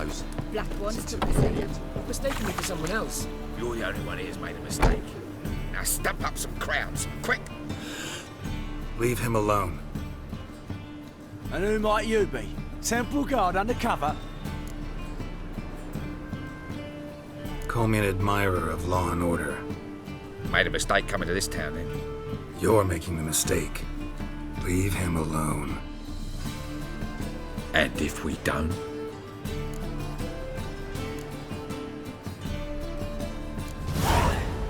suppose. Black ones took the same. Mistaken me for someone else. You're the only one here's made a mistake. Now stump up some crowds, quick! Leave him alone. And who might you be? Temple Guard undercover? Call me an admirer of law and order. Made a mistake coming to this town, then. You're making the mistake. Leave him alone. And if we don't?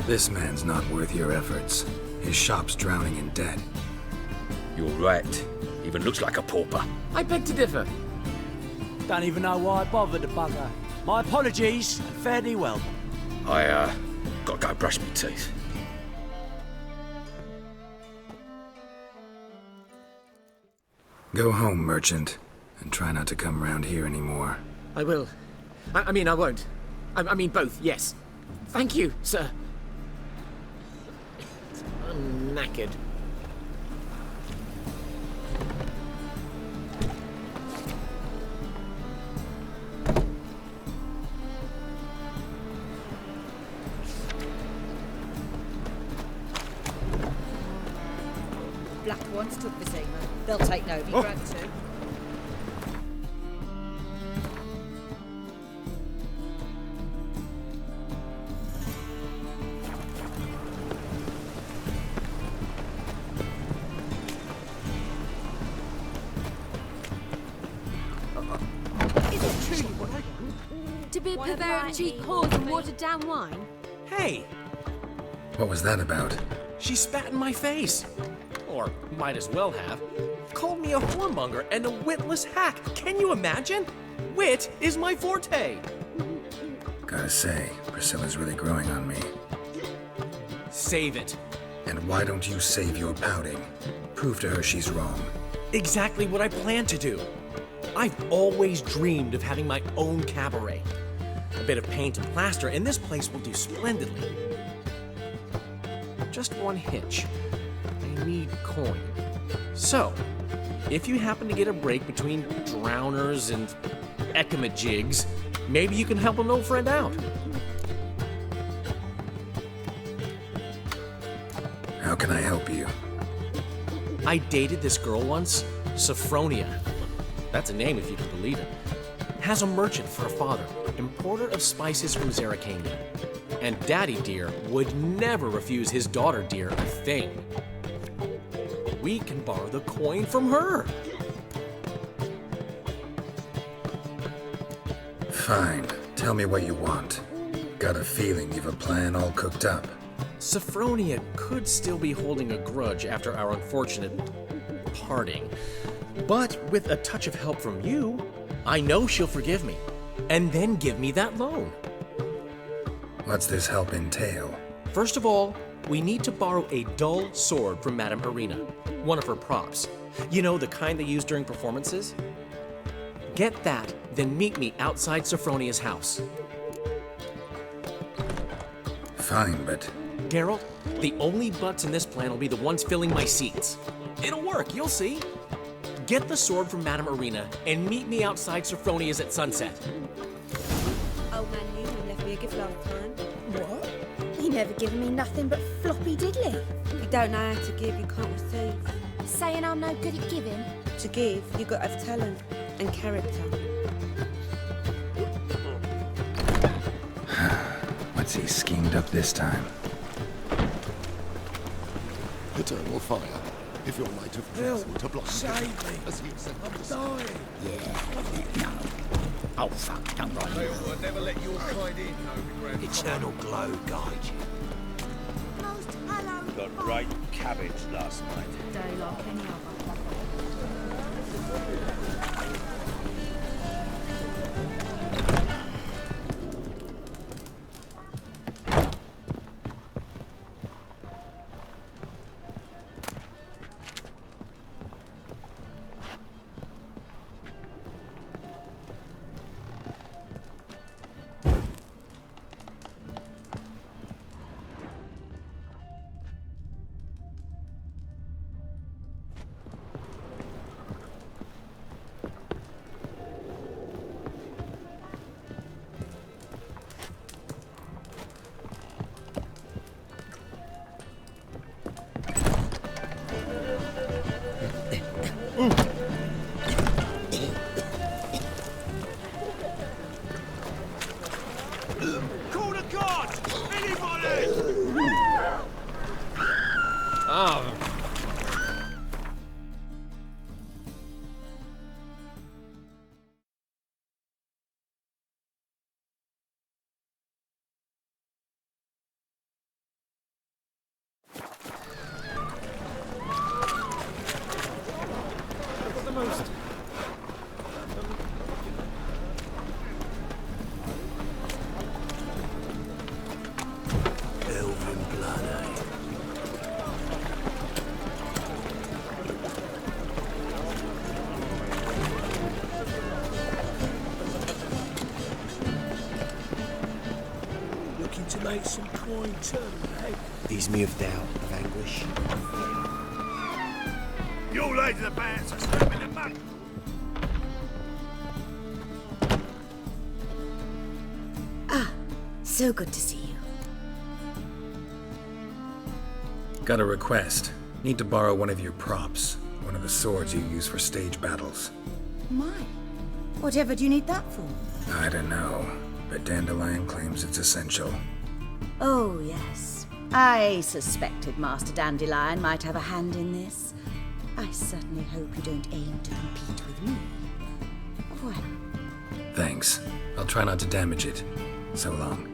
This man's not worth your efforts. His shop's drowning in debt. You're right. Even looks like a pauper. I beg to differ. Don't even know why I bothered the bugger. My apologies, and fare thee well. I, gotta go brush my teeth. Go home, merchant, and try not to come round here anymore. I will. I mean, I won't. I mean, both, yes. Thank you, sir. I'm knackered. Black ones took the same. They'll take Novi Grant too. Is it true? To be a purveyor of cheap whores and watered down wine? Hey, What was that about? she spat in my face. Or might as well have. Called me a whoremonger and a witless hack. Can you imagine? Wit is my forte. Gotta say, Priscilla's really growing on me. Save it. And why don't you save your pouting? Prove to her she's wrong. Exactly what I plan to do. I've always dreamed of having my own cabaret. A bit of paint and plaster, and this place will do splendidly. Just one hitch. I need coin. So, if you happen to get a break between drowners and ecamajigs, maybe you can help an old friend out. How can I help you? I dated this girl once, Sophronia. That's a name if you can believe it. Has a merchant for a father, importer of spices from Zerrikania. And Daddy Dear would never refuse his daughter Dear a thing. We can borrow the coin from her. Fine. Tell me what you want. Got a feeling you've a plan all cooked up. Sophronia could still be holding a grudge after our unfortunate parting. But with a touch of help from you, I know she'll forgive me. And then give me that loan. What's this help entail? First of all, we need to borrow a dull sword from Madame Arena, one of her props. You know, the kind they use during performances? Get that, then meet me outside Sophronia's house. Fine, but Geralt, the only butts in this plan will be the ones filling my seats. It'll work, you'll see. Get the sword from Madame Arena and meet me outside Sophronia's at sunset. Old man Newman left me a gift last time. What? He never given me nothing but floppy diddly. You don't know how to give, you can't receive. Saying I'm no good at giving? To give, you got to have talent and character. what's he schemed up this time? Eternal fire. If your light of truth to blind Save me! as you said, I'm dying! No. Oh, fuck, don't run. I'll never let your kind in, no Eternal glow guide you. Most hallowed Got right cabbage last night. Day like any other. Call the guards! Anybody! Oh. Elven blood, eh? Looking to make some coin too, eh? Ease me of doubt, of anguish. You ladies of the bands are slapping the mud. So good to see you. Got a request. Need to borrow one of your props. One of the swords you use for stage battles. My. Whatever do you need that for? I don't know, but Dandelion claims it's essential. Oh, yes. I suspected Master Dandelion might have a hand in this. I certainly hope you don't aim to compete with me. Well, Thanks. I'll try not to damage it. So long.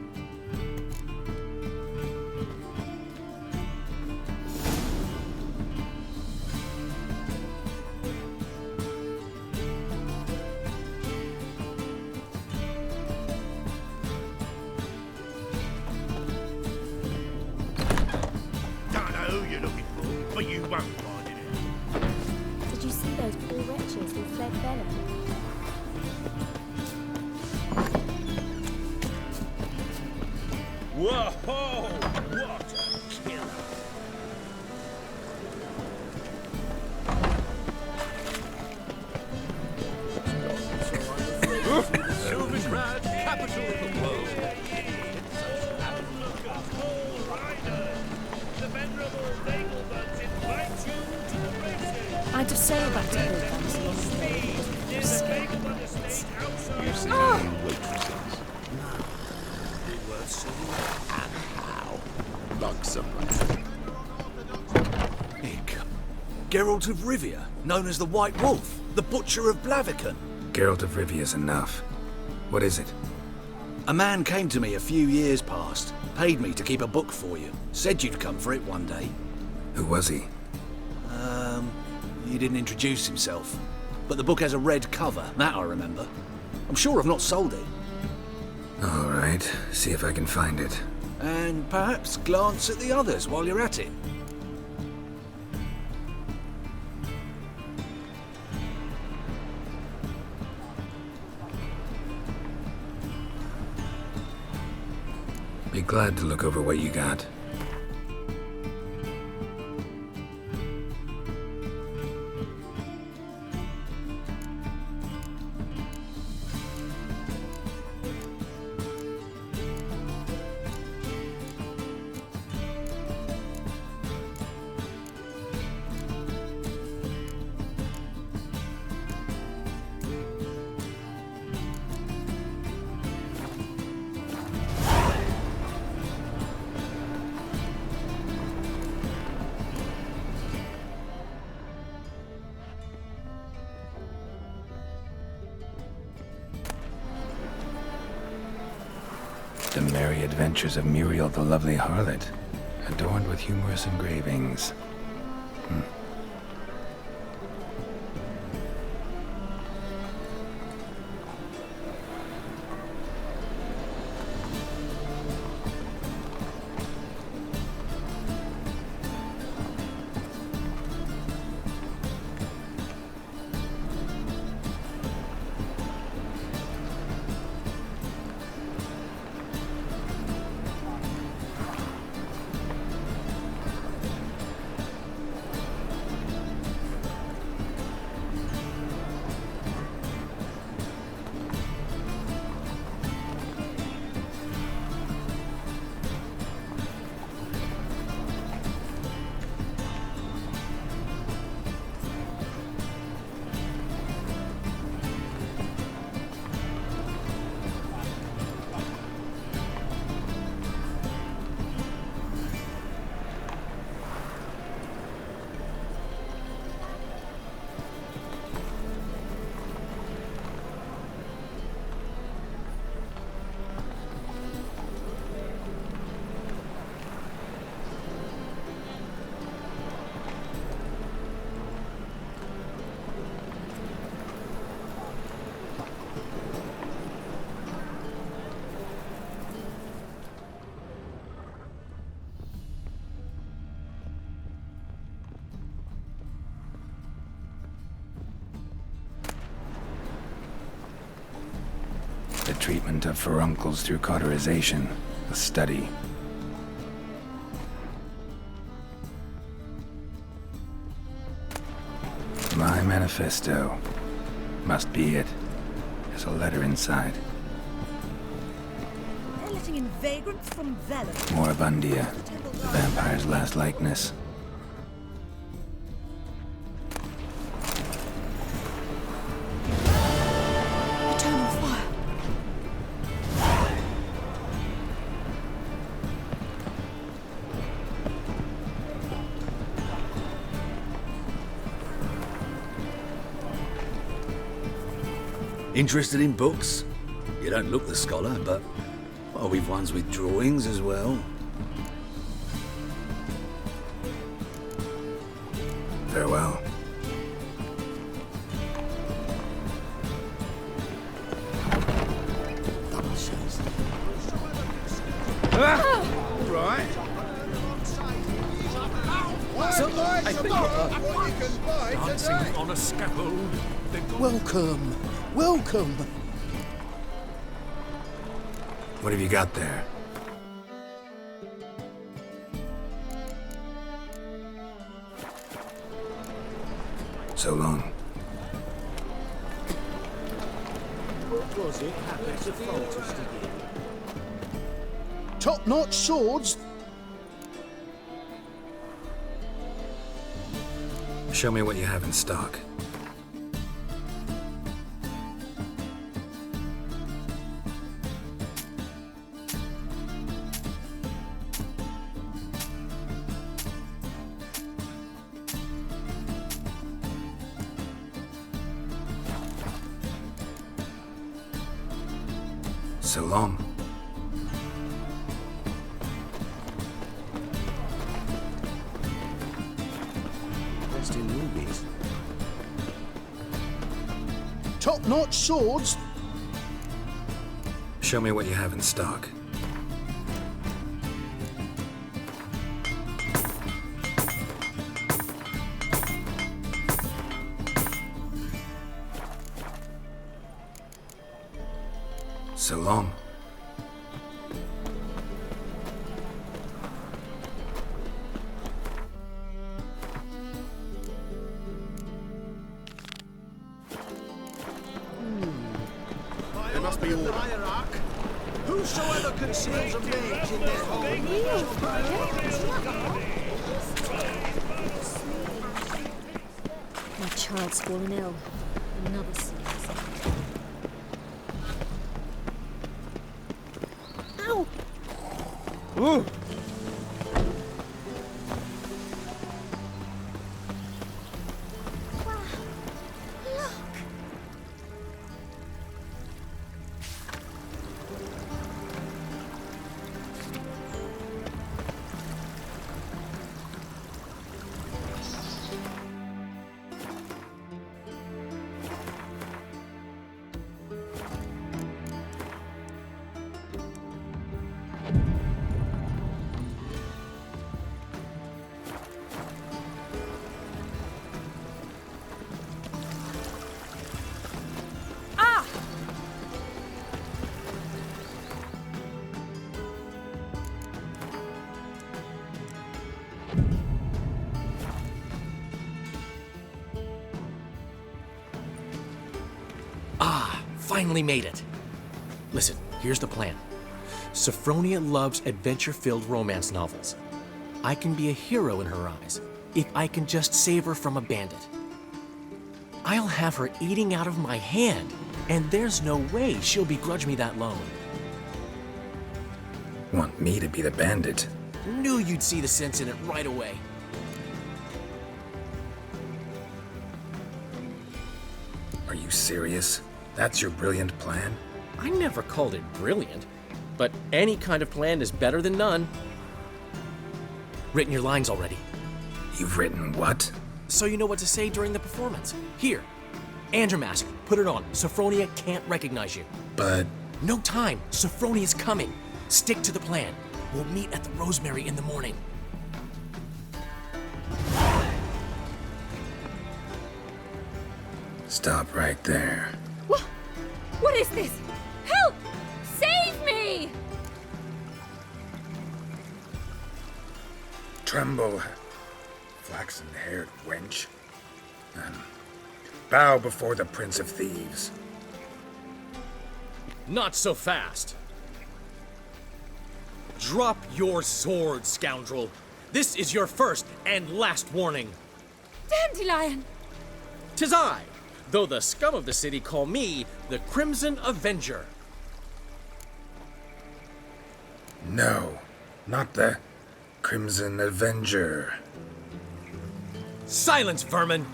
Don't know who you're looking for, but you won't find it. Did you see those poor wretches who fled Bella? Whoa! What a killer! Silvergrad, capital of the world. I'd have sailed back to Hilltown long ago. You've seen any new waitresses? And how? Luxembourg. Nick. Geralt of Rivia, known as the White Wolf, the Butcher of Blaviken. Geralt of Rivia's enough. What is it? A man came to me a few years past, paid me to keep a book for you, said you'd come for it one day. Who was he? He didn't introduce himself, but the book has a red cover, that I remember. I'm sure I've not sold it. All right, see if I can find it. And perhaps glance at the others while you're at it. Be glad to look over what you got. The Merry Adventures of Muriel the Lovely Harlot, adorned with humorous engravings. treatment of furuncles through cauterization. A study. My manifesto. Must be it. There's a letter inside. They're letting in vagrants from Velen. Moribundia. The vampire's last likeness. Eternal fire. Interested in books? You don't look the scholar, but well, we've ones with drawings as well. Farewell. Right. So, I think Dancing on a scaffold. Welcome. Welcome. What have you got there? So long. What was it happened to Foltest again? Top-notch swords. Show me what you have in stock. So long. Best in movies. Top-notch swords. Show me what you have in stock. So long. There must be order. Whosoever conceals a mage in their home. My child's fallen ill. Another serious. Ow! Ooh. Finally made it. Listen, here's the plan. Sophronia loves adventure-filled romance novels. I can be a hero in her eyes if I can just save her from a bandit. I'll have her eating out of my hand, and there's no way she'll begrudge me that loan. Want me to be the bandit? Knew you'd see the sense in it right away. Are you serious? That's your brilliant plan? I never called it brilliant, but any kind of plan is better than none. Written your lines already. You've written what? So you know what to say during the performance. Here, Andromask, put it on. Sophronia can't recognize you. But... No time. Sophronia's coming. Stick to the plan. We'll meet at the Rosemary in the morning. Stop right there. What is this? Help! tremble, flaxen-haired wench, and bow before the Prince of Thieves. Not so fast. Drop your sword, scoundrel. This is your first and last warning. Dandelion! 'Tis I, though the scum of the city call me the Crimson Avenger. No, not the Crimson Avenger. Silence, vermin!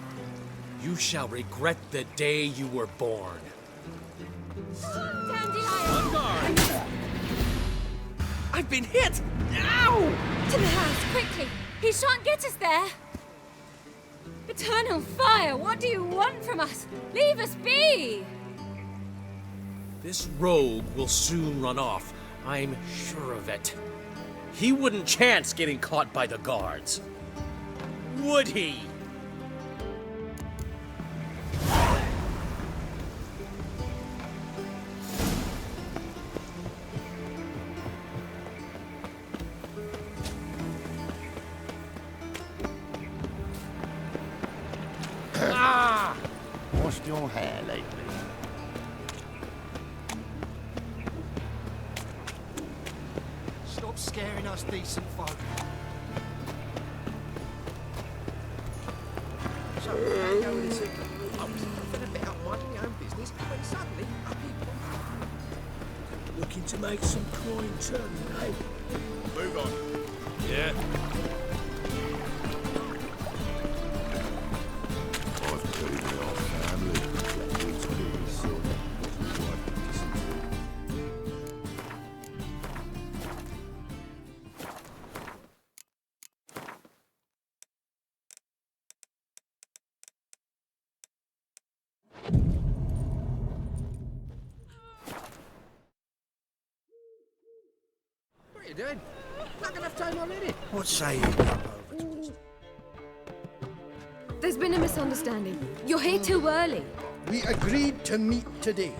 You shall regret the day you were born. Dandelion! On guard! I've been hit! Ow! To the house, quickly! He shan't get us there! Eternal fire, what do you want from us? Leave us be! This rogue will soon run off. I'm sure of it. He wouldn't chance getting caught by the guards. Would he? Washed your hair lately? Stop scaring us decent folk. So, how you going, is it? I was nothing about minding my own business when suddenly up he popped. Looking to make some coin turn, eh? Move on. Yeah. I've buried our family. It's really so. What are you doing? Not enough time already. What say you come over to us? There's been a misunderstanding. You're here too early. We agreed to meet today,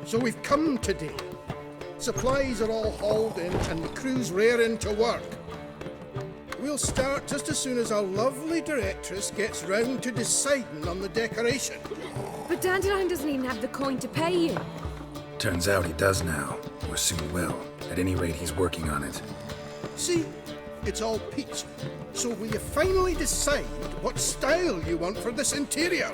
so we've come today. Supplies are all hauled in and the crew's raring to work. We'll start just as soon as our lovely directress gets round to deciding on the decoration. But Dandelion doesn't even have the coin to pay you. Turns out he does now, or soon will. At any rate, he's working on it. See, it's all peachy. So will you finally decide what style you want for this interior?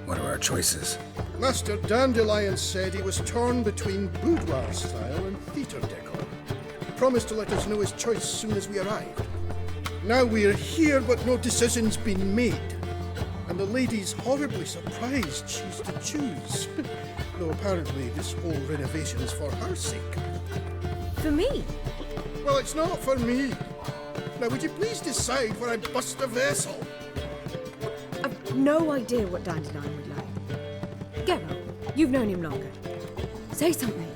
What are our choices? Master Dandelion said he was torn between boudoir style and theatre decor. He promised to let us know his choice soon as we arrived. Now we're here, but no decision's been made. And the lady's horribly surprised she's to choose. Though apparently this whole renovation's for her sake. For me? Well, it's not for me. Now, would you please decide where I bust a vessel? I've no idea what Dandelion would like. Geralt, you've known him longer. Say something.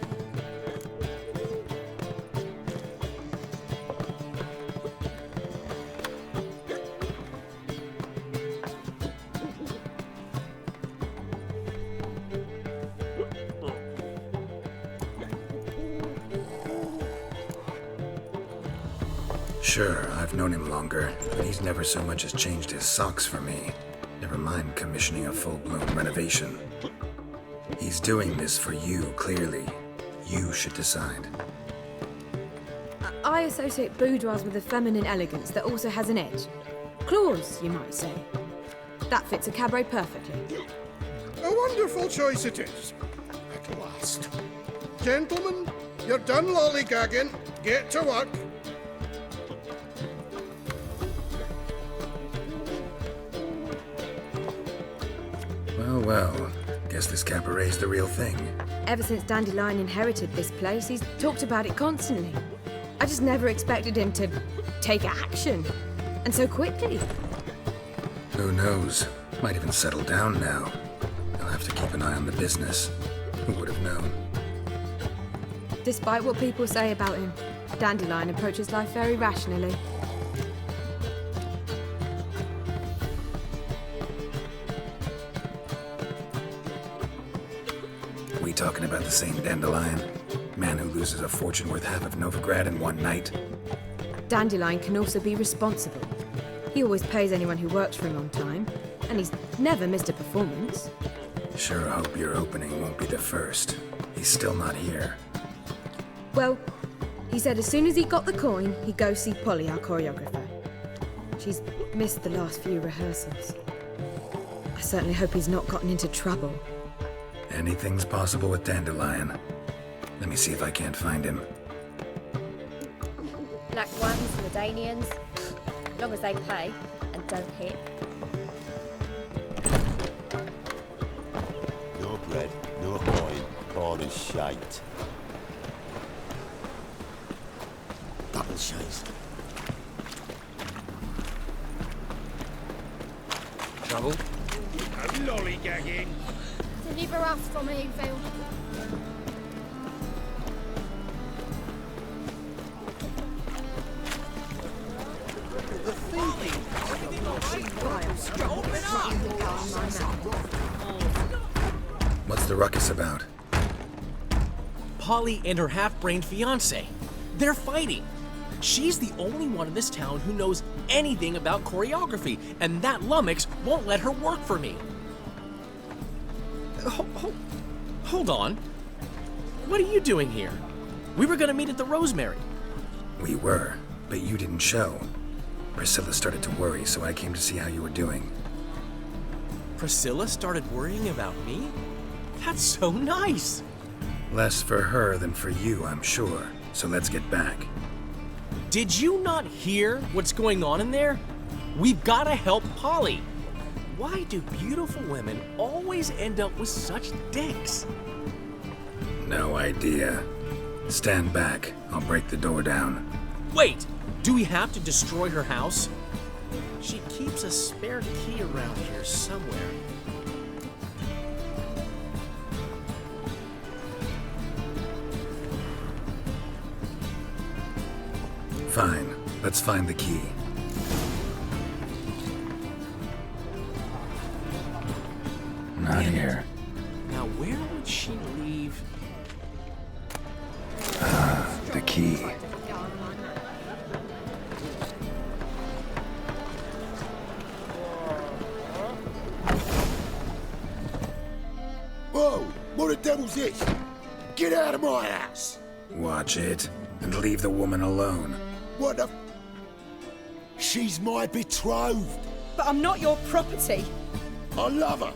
Sure, I've known him longer, but he's never so much as changed his socks for me. Never mind commissioning a full-blown renovation. He's doing this for you, clearly. You should decide. I associate boudoirs with a feminine elegance that also has an edge. Claws, you might say. That fits a cabaret perfectly. A wonderful choice it is. At last. Gentlemen, you're done lollygagging. Get to work. Well, guess this cabaret's the real thing. Ever since Dandelion inherited this place, he's talked about it constantly. I just never expected him to take action. And so quickly. Who knows? Might even settle down now. He'll have to keep an eye on the business. Who would have known? Despite what people say about him, Dandelion approaches life very rationally. We talking about the same Dandelion? Man who loses a fortune worth half of Novigrad in one night? Dandelion can also be responsible. He always pays anyone who works for him on time, and he's never missed a performance. Sure hope your opening won't be the first. He's still not here. Well, he said as soon as he got the coin, he'd go see Polly, our choreographer. She's missed the last few rehearsals. I certainly hope he's not gotten into trouble. Anything's possible with Dandelion. Let me see if I can't find him. Black ones, Redanians, as long as they pay and don't hit. No bread, no coin, all is shite. Double chase. Trouble? No lollygagging. Deliver us from Evil. What's the ruckus about? Polly and her half-brained fiancé. They're fighting. She's the only one in this town who knows anything about choreography, and that lummox won't let her work for me. Hold on. What are you doing here? We were gonna meet at the Rosemary. We were, but you didn't show. Priscilla started to worry, so I came to see how you were doing. Priscilla started worrying about me? That's so nice. Less for her than for you, I'm sure. So let's get back. Did you not hear what's going on in there? We've gotta help Polly. Why do beautiful women always end up with such dicks? No idea. Stand back. I'll break the door down. Wait! Do we have to destroy her house? She keeps a spare key around here somewhere. Fine. Let's find the key. Not here. Now where would she leave? The key. Whoa! What the devil's this? Get out of my house! Watch it, and leave the woman alone. What the... She's my betrothed. But I'm not your property. I love her.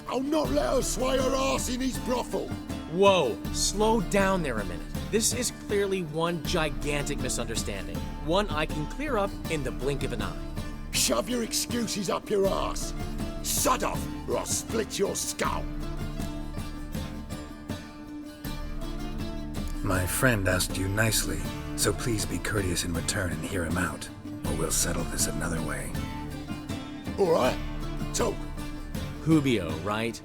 I'll not let her sway her ass in his brothel. Whoa, slow down there a minute. This is clearly one gigantic misunderstanding. One I can clear up in the blink of an eye. Shove your excuses up your ass. Sod off, or I'll split your skull. My friend asked you nicely, so please be courteous in return and hear him out, or we'll settle this another way. All right, talk. Hubio, right?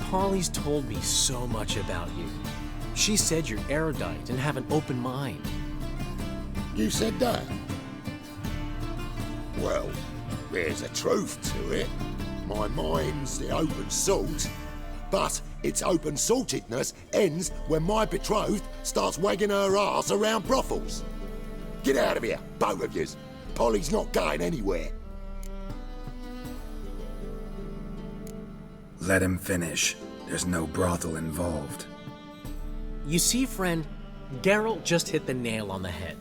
Polly's told me so much about you. She said you're erudite and have an open mind. You said that? Well, there's a truth to it. My mind's the open salt, but its open saltedness ends when my betrothed starts wagging her ass around brothels. Get out of here, both of yous. Polly's not going anywhere. Let him finish. There's no brothel involved. You see, friend, Geralt just hit the nail on the head.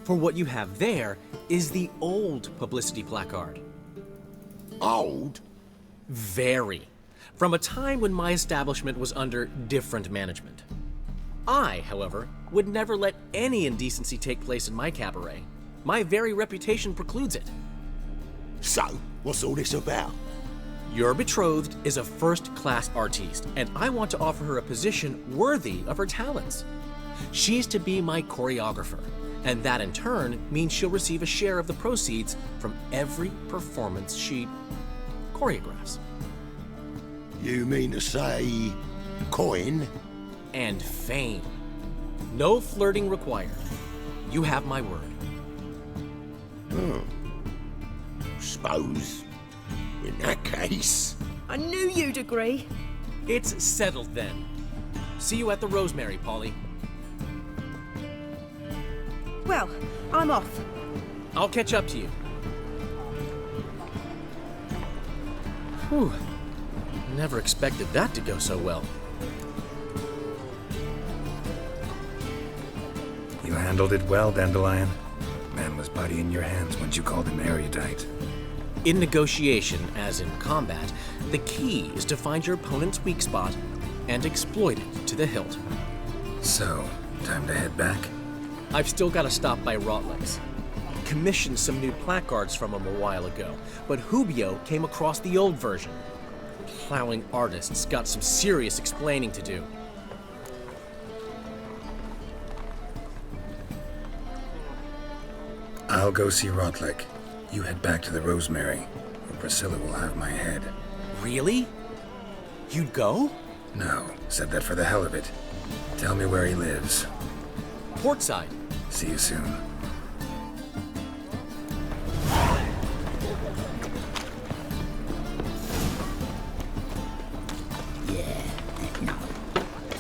For what you have there is the old publicity placard. Old? Very. From a time when my establishment was under different management. I, however, would never let any indecency take place in my cabaret. My very reputation precludes it. So, what's all this about? Your betrothed is a first-class artiste, and I want to offer her a position worthy of her talents. She's to be my choreographer, and that in turn means she'll receive a share of the proceeds from every performance she choreographs. You mean to say coin? And fame. No flirting required. You have my word. Suppose, in that case... I knew you'd agree. It's settled then. See you at the Rosemary, Polly. Well, I'm off. I'll catch up to you. Whew. Never expected that to go so well. You handled it well, Dandelion. Man was putty in your hands once you called him erudite. In negotiation, as in combat, the key is to find your opponent's weak spot and exploit it to the hilt. So, time to head back? I've still got to stop by Rotlick's. Commissioned some new placards from him a while ago, but Hubio came across the old version. Plowing artists got some serious explaining to do. I'll go see Rotlick. You head back to the Rosemary, where Priscilla will have my head. Really? You'd go? No, said that for the hell of it. Tell me where he lives. Portside. See you soon.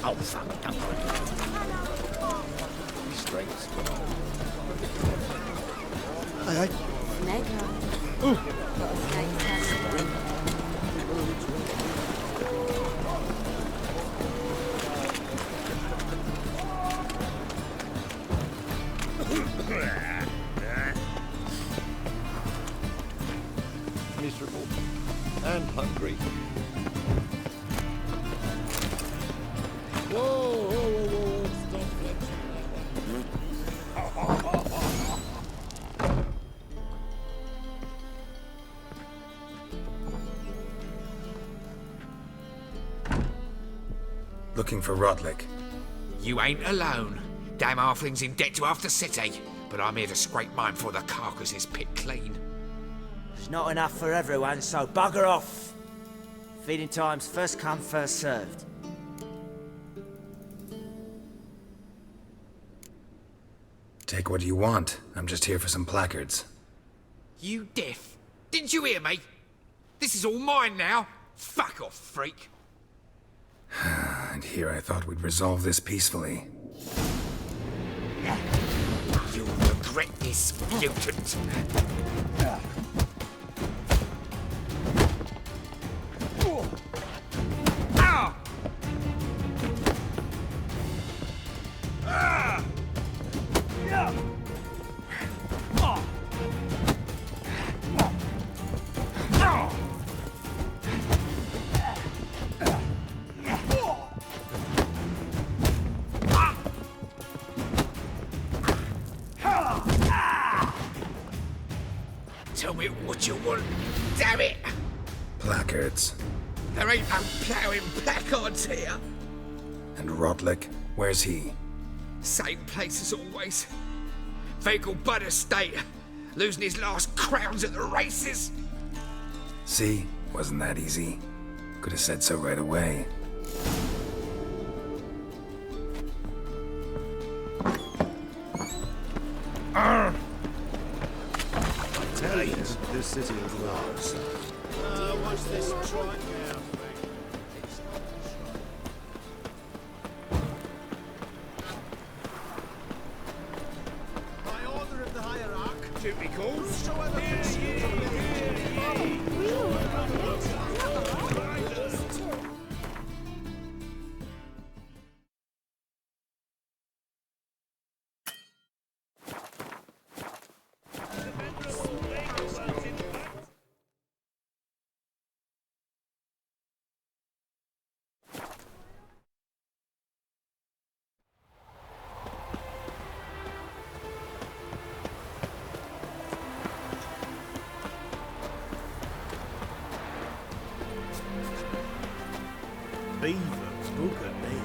Oh, fuck, don't worry. His strength's gone. Aye, aye. Snake eye. Ooh. Got a snake tattoo. Miserable and hungry. Whoa, whoa, whoa, whoa, stop Looking for Rotlick. You ain't alone. Damn halfling's in debt to half the city, but I'm here to scrape mine before the carcass is picked clean. There's not enough for everyone, so bugger off. Feeding time's first come, first served. Take what you want. I'm just here for some placards. You deaf? Didn't you hear me? This is all mine now. Fuck off, freak. And here I thought we'd resolve this peacefully. You'll regret this, mutant. Tell me what you want, damn it! Placards. There ain't no ploughing placards here. And Rotlick, where's he? Same place as always. Vehicle Bud Estate. Losing his last crowns at the races. See? Wasn't that easy? Could have said so right away. Tell you, this city of ours. What's this try now? By order of the hierarch, duty calls. Beavers, look at me.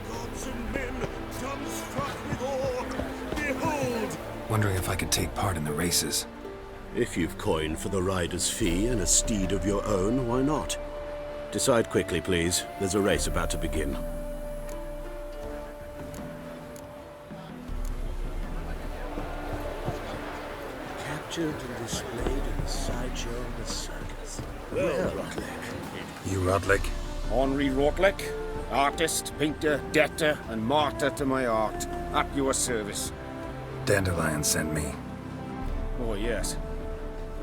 Gods and men, dumbstruck with awe. Behold! Wondering if I could take part in the races. If you've coin for the rider's fee and a steed of your own, why not? Decide quickly, please. There's a race about to begin. Captured and displayed in the sideshow of the circus. Well, Rotlick. You Rotlick? Henri Rotlick, Artist, painter, debtor, and martyr to my art. At your service. Dandelion sent me. Oh, yes.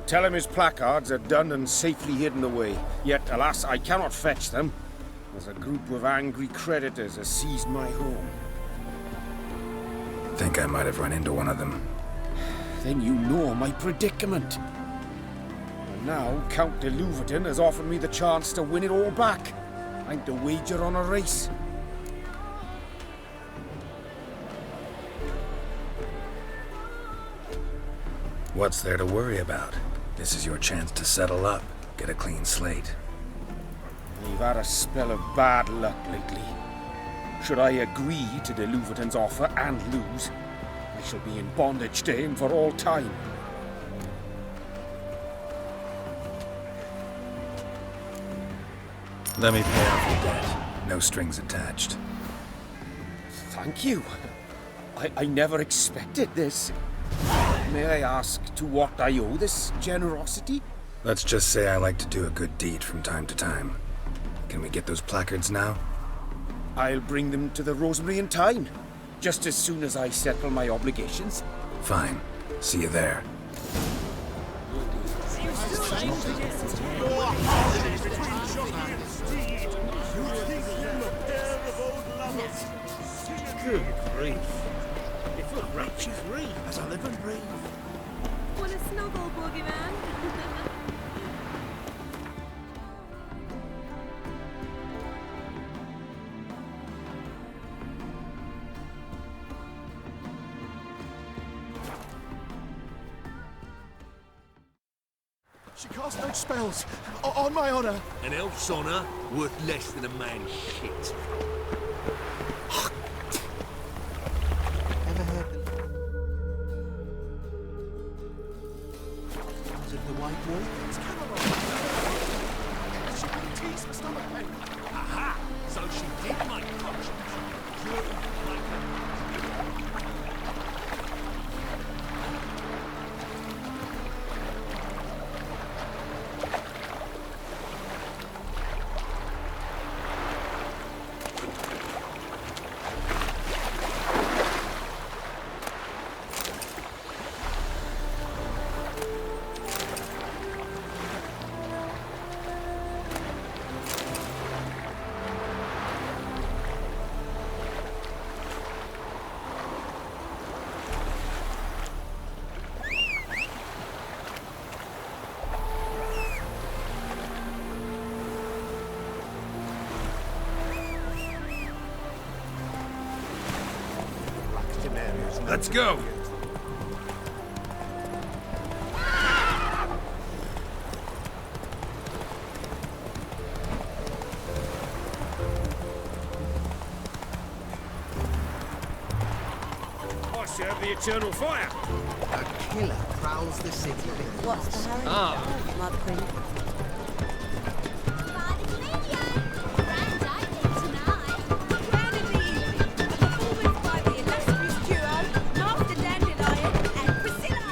Tell him his placards are done and safely hidden away. Yet, alas, I cannot fetch them, as a group of angry creditors has seized my home. Think I might have run into one of them. Then you know my predicament. And now, Count de Louverton has offered me the chance to win it all back. I'm to wager on a race. What's there to worry about? This is your chance to settle up, get a clean slate. We've had a spell of bad luck lately. Should I agree to de Louverton's offer and lose, I shall be in bondage to him for all time. Let me pay off your debt. No strings attached. Thank you. I never expected this. May I ask to what I owe this generosity? Let's just say I like to do a good deed from time to time. Can we get those placards now? I'll bring them to the Rosemary in time, just as soon as I settle my obligations. Fine. See you there. Good grief. If you're right, she's real as I live and breathe. Want a snuggle, boogeyman? She casts no spells. On my honor. An elf's honor worth less than a man's shit. Ever heard the... Is it the White Wolf? It's Camelot. She can tease for stomach pain. Aha! So she did make potions. Cured like Let's go! I serve the eternal fire. a killer prowls the city. What's the hurry? My prince.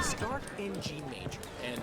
Start in G major and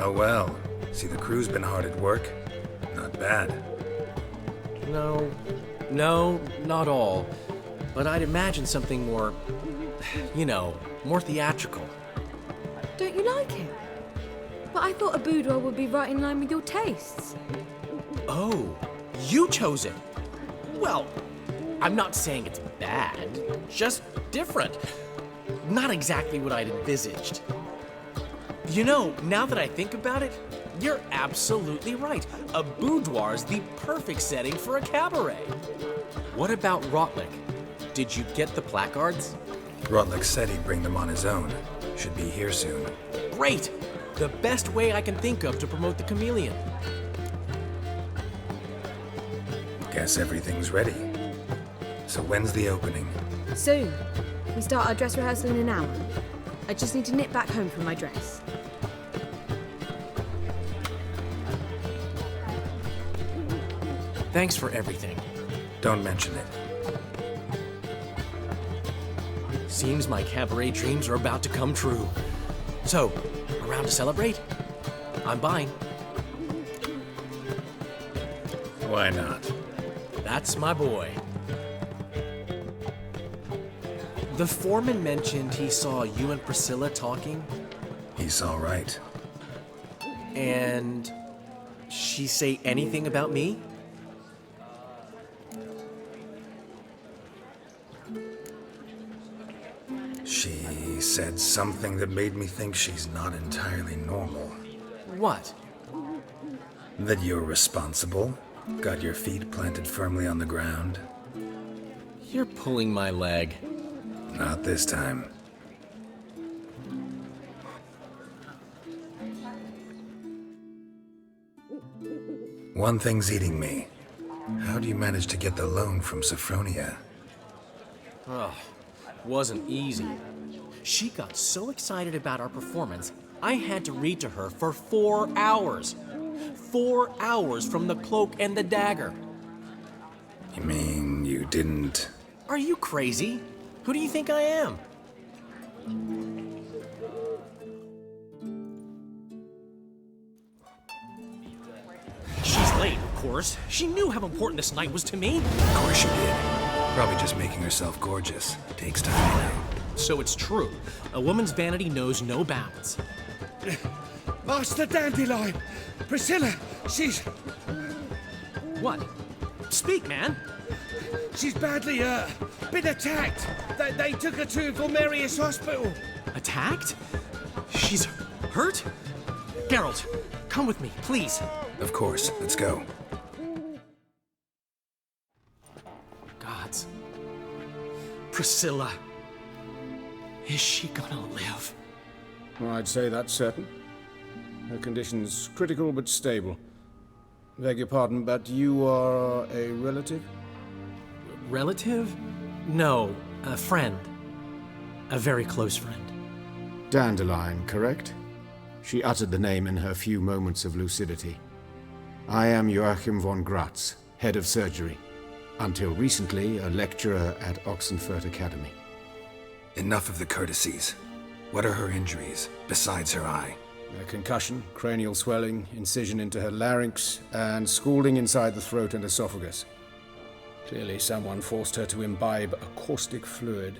Well, well. See, the crew's been hard at work. Not bad. No, not all. But I'd imagine something more, more theatrical. Don't you like it? But I thought a boudoir would be right in line with your tastes. Oh, you chose it. Well, I'm not saying it's bad, just different. Not exactly what I'd envisaged. Now that I think about it, you're absolutely right. A boudoir's the perfect setting for a cabaret. What about Rotlick? Did you get the placards? Rotlick said he'd bring them on his own. Should be here soon. Great! The best way I can think of to promote the Chameleon. Guess everything's ready. So when's the opening? Soon. We start our dress rehearsal in an hour. I just need to nip back home for my dress. Thanks for everything. Don't mention it. Seems my cabaret dreams are about to come true. So, around to celebrate? I'm buying. Why not? That's my boy. The foreman mentioned he saw you and Priscilla talking. He's all right. And she say anything about me? She said something that made me think she's not entirely normal. What? That you're responsible, got your feet planted firmly on the ground. You're pulling my leg. Not this time. One thing's eating me. How do you manage to get the loan from Sophronia? Oh, wasn't easy. She got so excited about our performance, I had to read to her for 4 hours. 4 hours from The Cloak and the Dagger. You mean you didn't... Are you crazy? Who do you think I am? She's late, of course. She knew how important this night was to me. Of course she did. Probably just making herself gorgeous. Takes time, you know. So it's true. A woman's vanity knows no bounds. Master Dandelion! Priscilla, she's... What? Speak, man. She's badly, been attacked. They took her to Vulmerius Hospital. Attacked? She's hurt? Geralt, come with me, please. Of course. Let's go. Gods. Priscilla. Is she gonna live? Well, I'd say that's certain. Her condition's critical but stable. Beg your pardon, but you are a relative? Relative? No, a friend. A very close friend. Dandelion, correct? She uttered the name in her few moments of lucidity. I am Joachim von Gratz, head of surgery. Until recently, a lecturer at Oxenfurt Academy. Enough of the courtesies. What are her injuries, besides her eye? A concussion, cranial swelling, incision into her larynx, and scalding inside the throat and esophagus. Clearly someone forced her to imbibe a caustic fluid.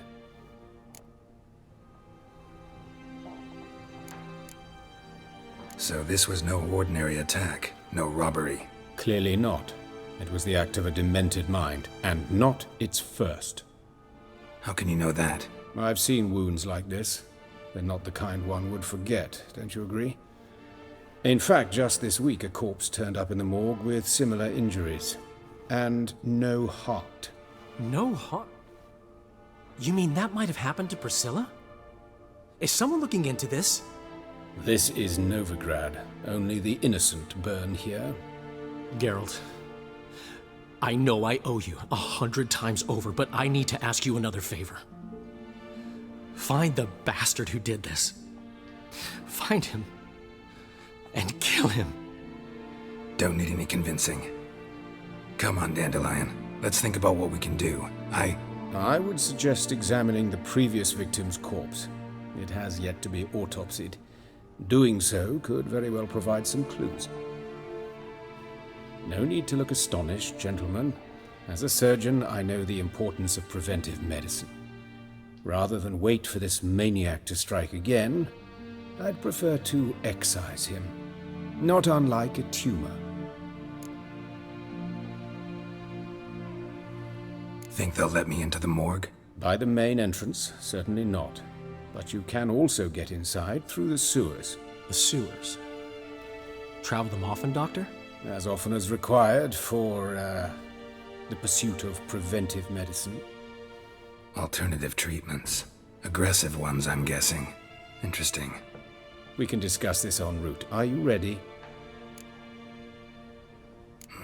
So this was no ordinary attack, no robbery. Clearly not. It was the act of a demented mind, and not its first. How can you know that? I've seen wounds like this. They're not the kind one would forget, don't you agree? In fact, just this week a corpse turned up in the morgue with similar injuries. And no heart. No heart? You mean that might have happened to Priscilla? Is someone looking into this? This is Novigrad. Only the innocent burn here. Geralt, I know I owe you 100 times over, but I need to ask you another favor. Find the bastard who did this. Find him. And kill him. Don't need any convincing. Come on, Dandelion. Let's think about what we can do. I would suggest examining the previous victim's corpse. It has yet to be autopsied. Doing so could very well provide some clues. No need to look astonished, gentlemen. As a surgeon, I know the importance of preventive medicine. Rather than wait for this maniac to strike again, I'd prefer to excise him. Not unlike a tumor. Think they'll let me into the morgue? By the main entrance, certainly not. But you can also get inside through the sewers. The sewers? Travel them often, Doctor? As often as required for, the pursuit of preventive medicine. Alternative treatments. Aggressive ones, I'm guessing. Interesting. We can discuss this en route. Are you ready?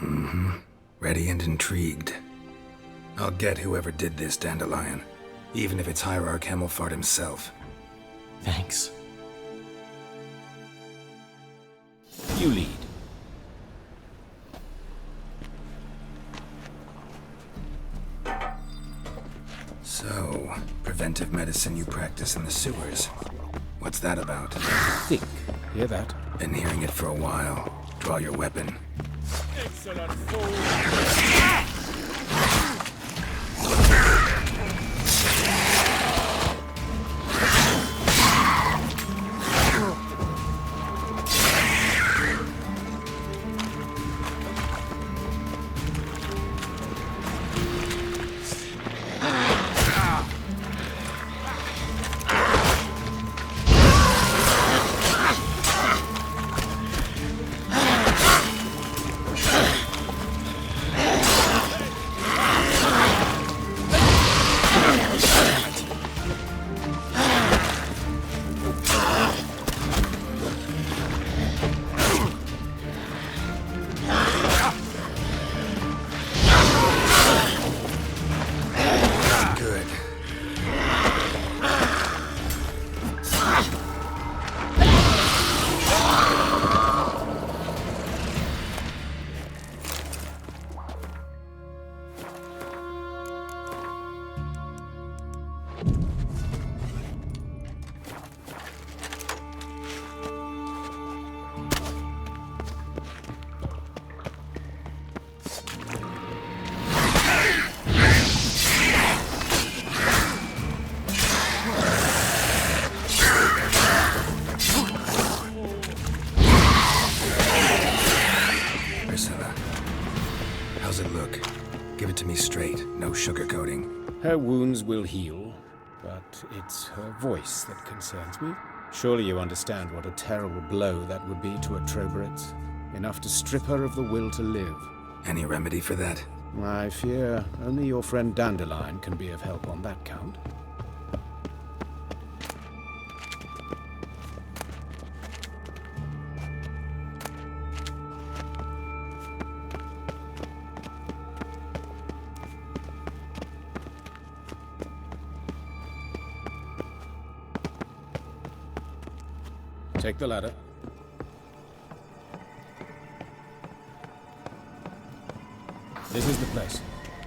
Mm-hmm. Ready and intrigued. I'll get whoever did this, Dandelion. Even if it's Hierarch Hemelfart himself. Thanks. You lead. So, preventive medicine you practice in the sewers. What's that about? Think. Hear that? Been hearing it for a while. Draw your weapon. Excellent fool! Her wounds will heal, but it's her voice that concerns me. Surely you understand what a terrible blow that would be to a Troberet. Enough to strip her of the will to live. Any remedy for that? I fear only your friend Dandelion can be of help on that count. Take the ladder. This is the place.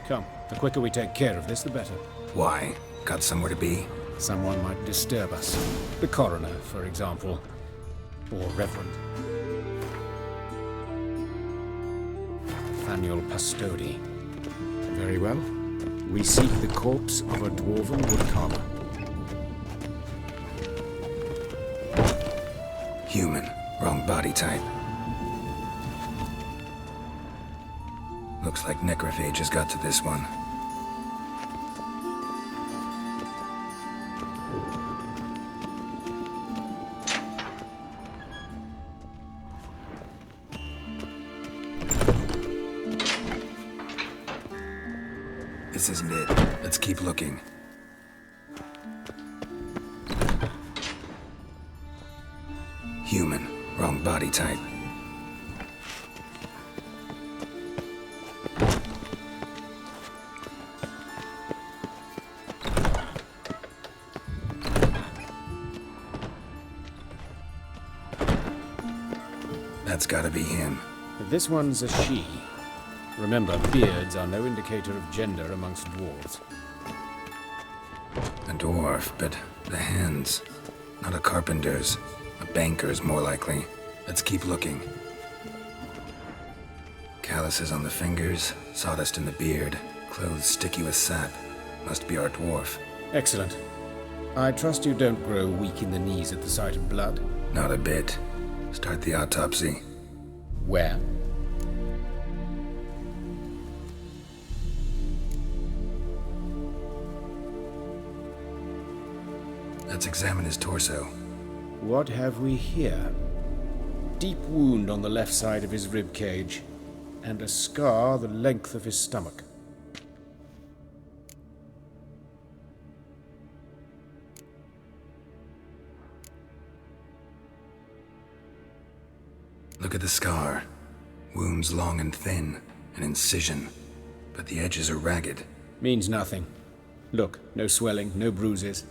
Come, the quicker we take care of this, the better. Why? Got somewhere to be? Someone might disturb us. The coroner, for example. Or Reverend. Nathaniel Pastodi. Very well. We seek the corpse of a dwarven woodcarver. Human. Wrong body type. Looks like necrophages got to this one. This isn't it. Let's keep looking. Human. Wrong body type. That's gotta be him. This one's a she. Remember, beards are no indicator of gender amongst dwarves. A dwarf, but the hands. Not a carpenter's. A banker is more likely. Let's keep looking. Calluses on the fingers, sawdust in the beard, clothes sticky with sap. Must be our dwarf. Excellent. I trust you don't grow weak in the knees at the sight of blood? Not a bit. Start the autopsy. Where? Let's examine his torso. What have we here? Deep wound on the left side of his rib cage, and a scar the length of his stomach. Look at the scar. Wounds long and thin, an incision, but the edges are ragged. Means nothing. Look, no swelling, no bruises.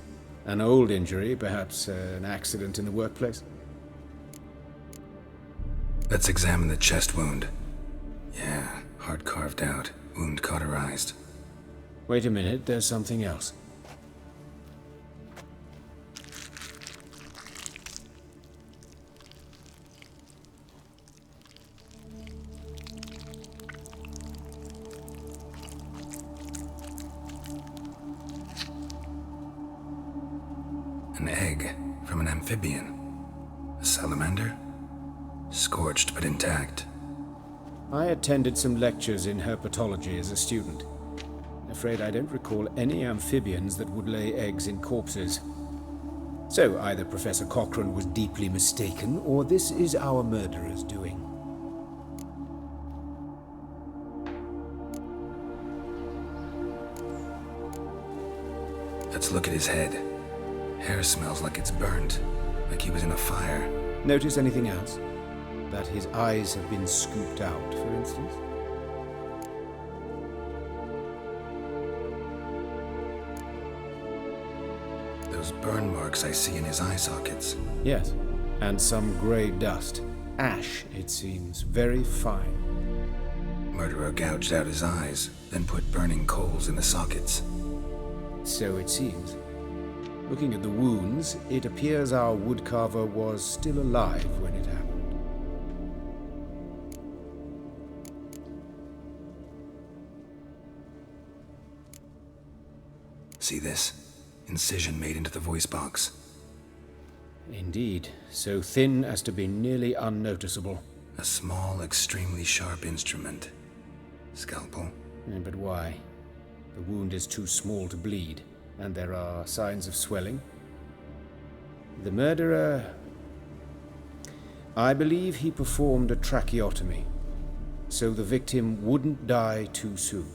An old injury, perhaps an accident in the workplace? Let's examine the chest wound. Yeah, heart carved out, wound cauterized. Wait a minute, there's something else. An egg from an amphibian. A salamander? Scorched but intact. I attended some lectures in herpetology as a student. Afraid I don't recall any amphibians that would lay eggs in corpses. So either Professor Cochrane was deeply mistaken, or this is our murderer's doing. Let's look at his head. Hair smells like it's burnt, like he was in a fire. Notice anything else? That his eyes have been scooped out, for instance? Those burn marks I see in his eye sockets. Yes, and some grey dust. Ash, it seems, very fine. Murderer gouged out his eyes, then put burning coals in the sockets. So it seems. Looking at the wounds, it appears our woodcarver was still alive when it happened. See this? Incision made into the voice box. Indeed, so thin as to be nearly unnoticeable. A small, extremely sharp instrument. Scalpel? But why? The wound is too small to bleed, and there are signs of swelling. The murderer... I believe he performed a tracheotomy, so the victim wouldn't die too soon.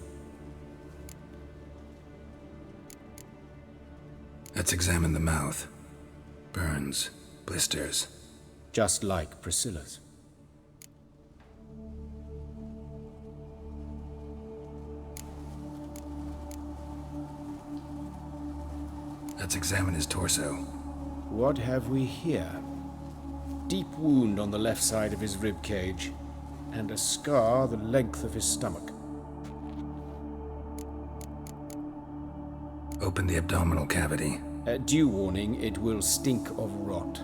Let's examine the mouth. Burns, blisters. Just like Priscilla's. Let's examine his torso. What have we here? Deep wound on the left side of his rib cage, and a scar the length of his stomach. Open the abdominal cavity. Due warning, it will stink of rot.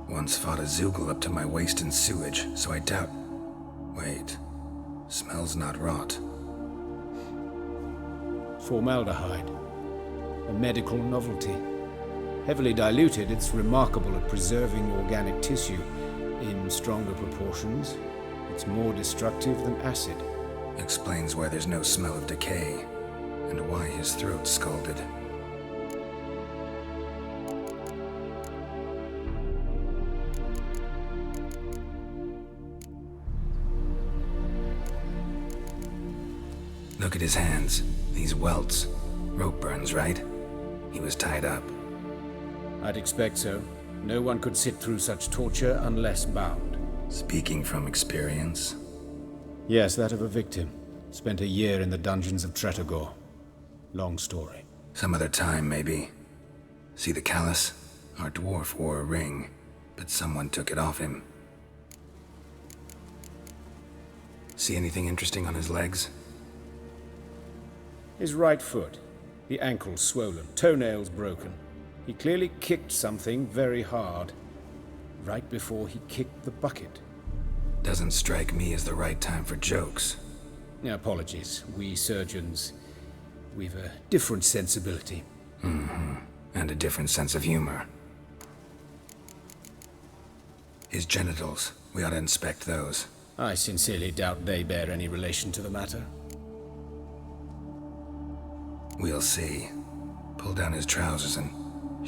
Once fought a Zoogle up to my waist in sewage, so I doubt... Wait. Smells not rot. Formaldehyde. A medical novelty. Heavily diluted, it's remarkable at preserving organic tissue. In stronger proportions, it's more destructive than acid. Explains why there's no smell of decay, and why his throat's scalded. Look at his hands. These welts. Rope burns, right? He was tied up. I'd expect so. No one could sit through such torture unless bound. Speaking from experience? Yes, that of a victim. Spent a year in the dungeons of Tretogor. Long story. Some other time, maybe. See the callus? Our dwarf wore a ring, but someone took it off him. See anything interesting on his legs? His right foot. The ankle swollen, toenails broken. He clearly kicked something very hard. right before he kicked the bucket. Doesn't strike me as the right time for jokes. Apologies. We surgeons, we've a different sensibility. Mm-hmm. And a different sense of humor. His genitals, we ought to inspect those. I sincerely doubt they bear any relation to the matter. We'll see. Pull down his trousers and...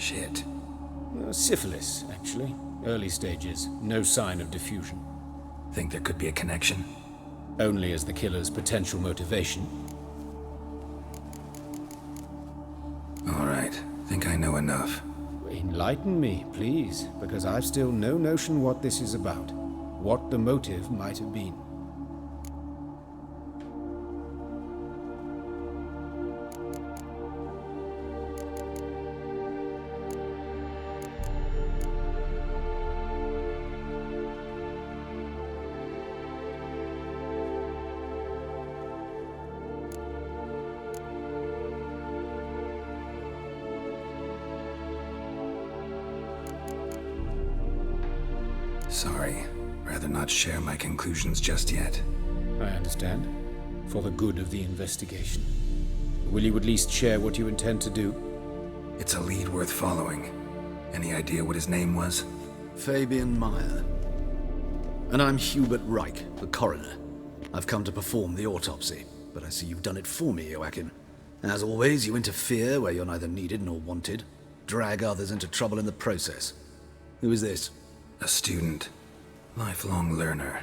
shit. Syphilis, actually. Early stages. No sign of diffusion. Think there could be a connection? Only as the killer's potential motivation. All right. Think I know enough. Enlighten me, please, because I've still no notion what this is about. What the motive might have been. Sorry. Rather not share my conclusions just yet. I understand. For the good of the investigation. Will you at least share what you intend to do? It's a lead worth following. Any idea what his name was? Fabian Meyer. And I'm Hubert Reich, the coroner. I've come to perform the autopsy, but I see you've done it for me, Joachim. As always, you interfere where you're neither needed nor wanted. Drag others into trouble in the process. Who is this? A student. Lifelong learner.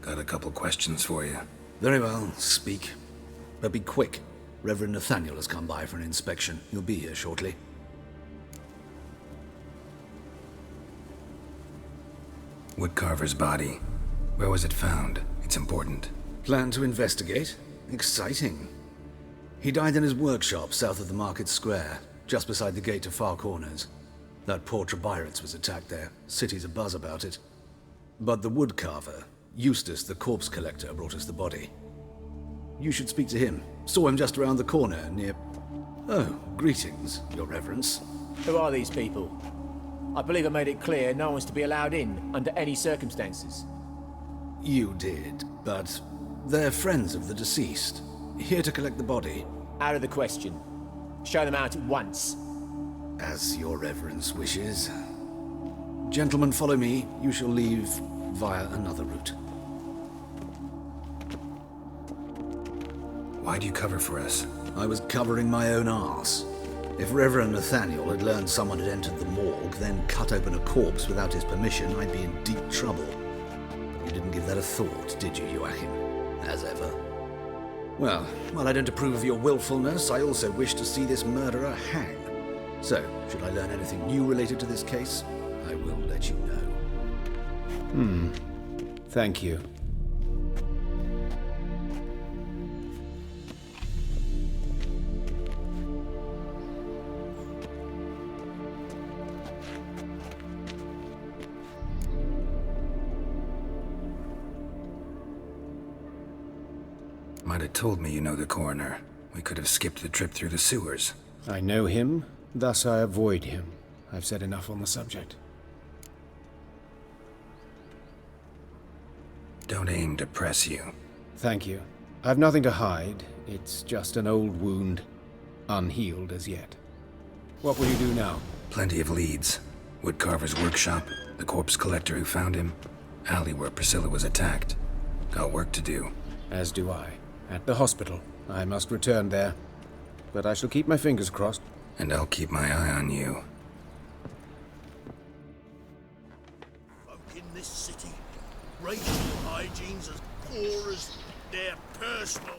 Got a couple questions for you. Very well, speak. But be quick. Reverend Nathaniel has come by for an inspection. He'll be here shortly. Woodcarver's body. Where was it found? It's important. Plan to investigate? Exciting. He died in his workshop south of the market square, just beside the gate to Far Corners. That poor Trebyritz was attacked there. City's abuzz about it. But the woodcarver, Eustace the corpse collector, brought us the body. You should speak to him. Saw him just around the corner near... Oh, greetings, Your Reverence. Who are these people? I believe I made it clear no one's to be allowed in under any circumstances. You did, but they're friends of the deceased. Here to collect the body. Out of the question. Show them out at once. As Your Reverence wishes. Gentlemen, follow me. You shall leave via another route. Why do you cover for us? I was covering my own arse. If Reverend Nathaniel had learned someone had entered the morgue, then cut open a corpse without his permission, I'd be in deep trouble. You didn't give that a thought, did you, Joachim? As ever. Well, while I don't approve of your willfulness, I also wish to see this murderer hang. So, should I learn anything new related to this case, I will let you know. Thank you. Might have told me you know the coroner. We could have skipped the trip through the sewers. I know him, thus I avoid him. I've said enough on the subject. Don't aim to press you. Thank you. I've nothing to hide. It's just an old wound, unhealed as yet. What will you do now? Plenty of leads. Woodcarver's workshop, the corpse collector who found him, alley where Priscilla was attacked. Got work to do. As do I. At the hospital. I must return there. But I shall keep my fingers crossed. And I'll keep my eye on you. Folk in this city, racial hygiene's as poor as their personal...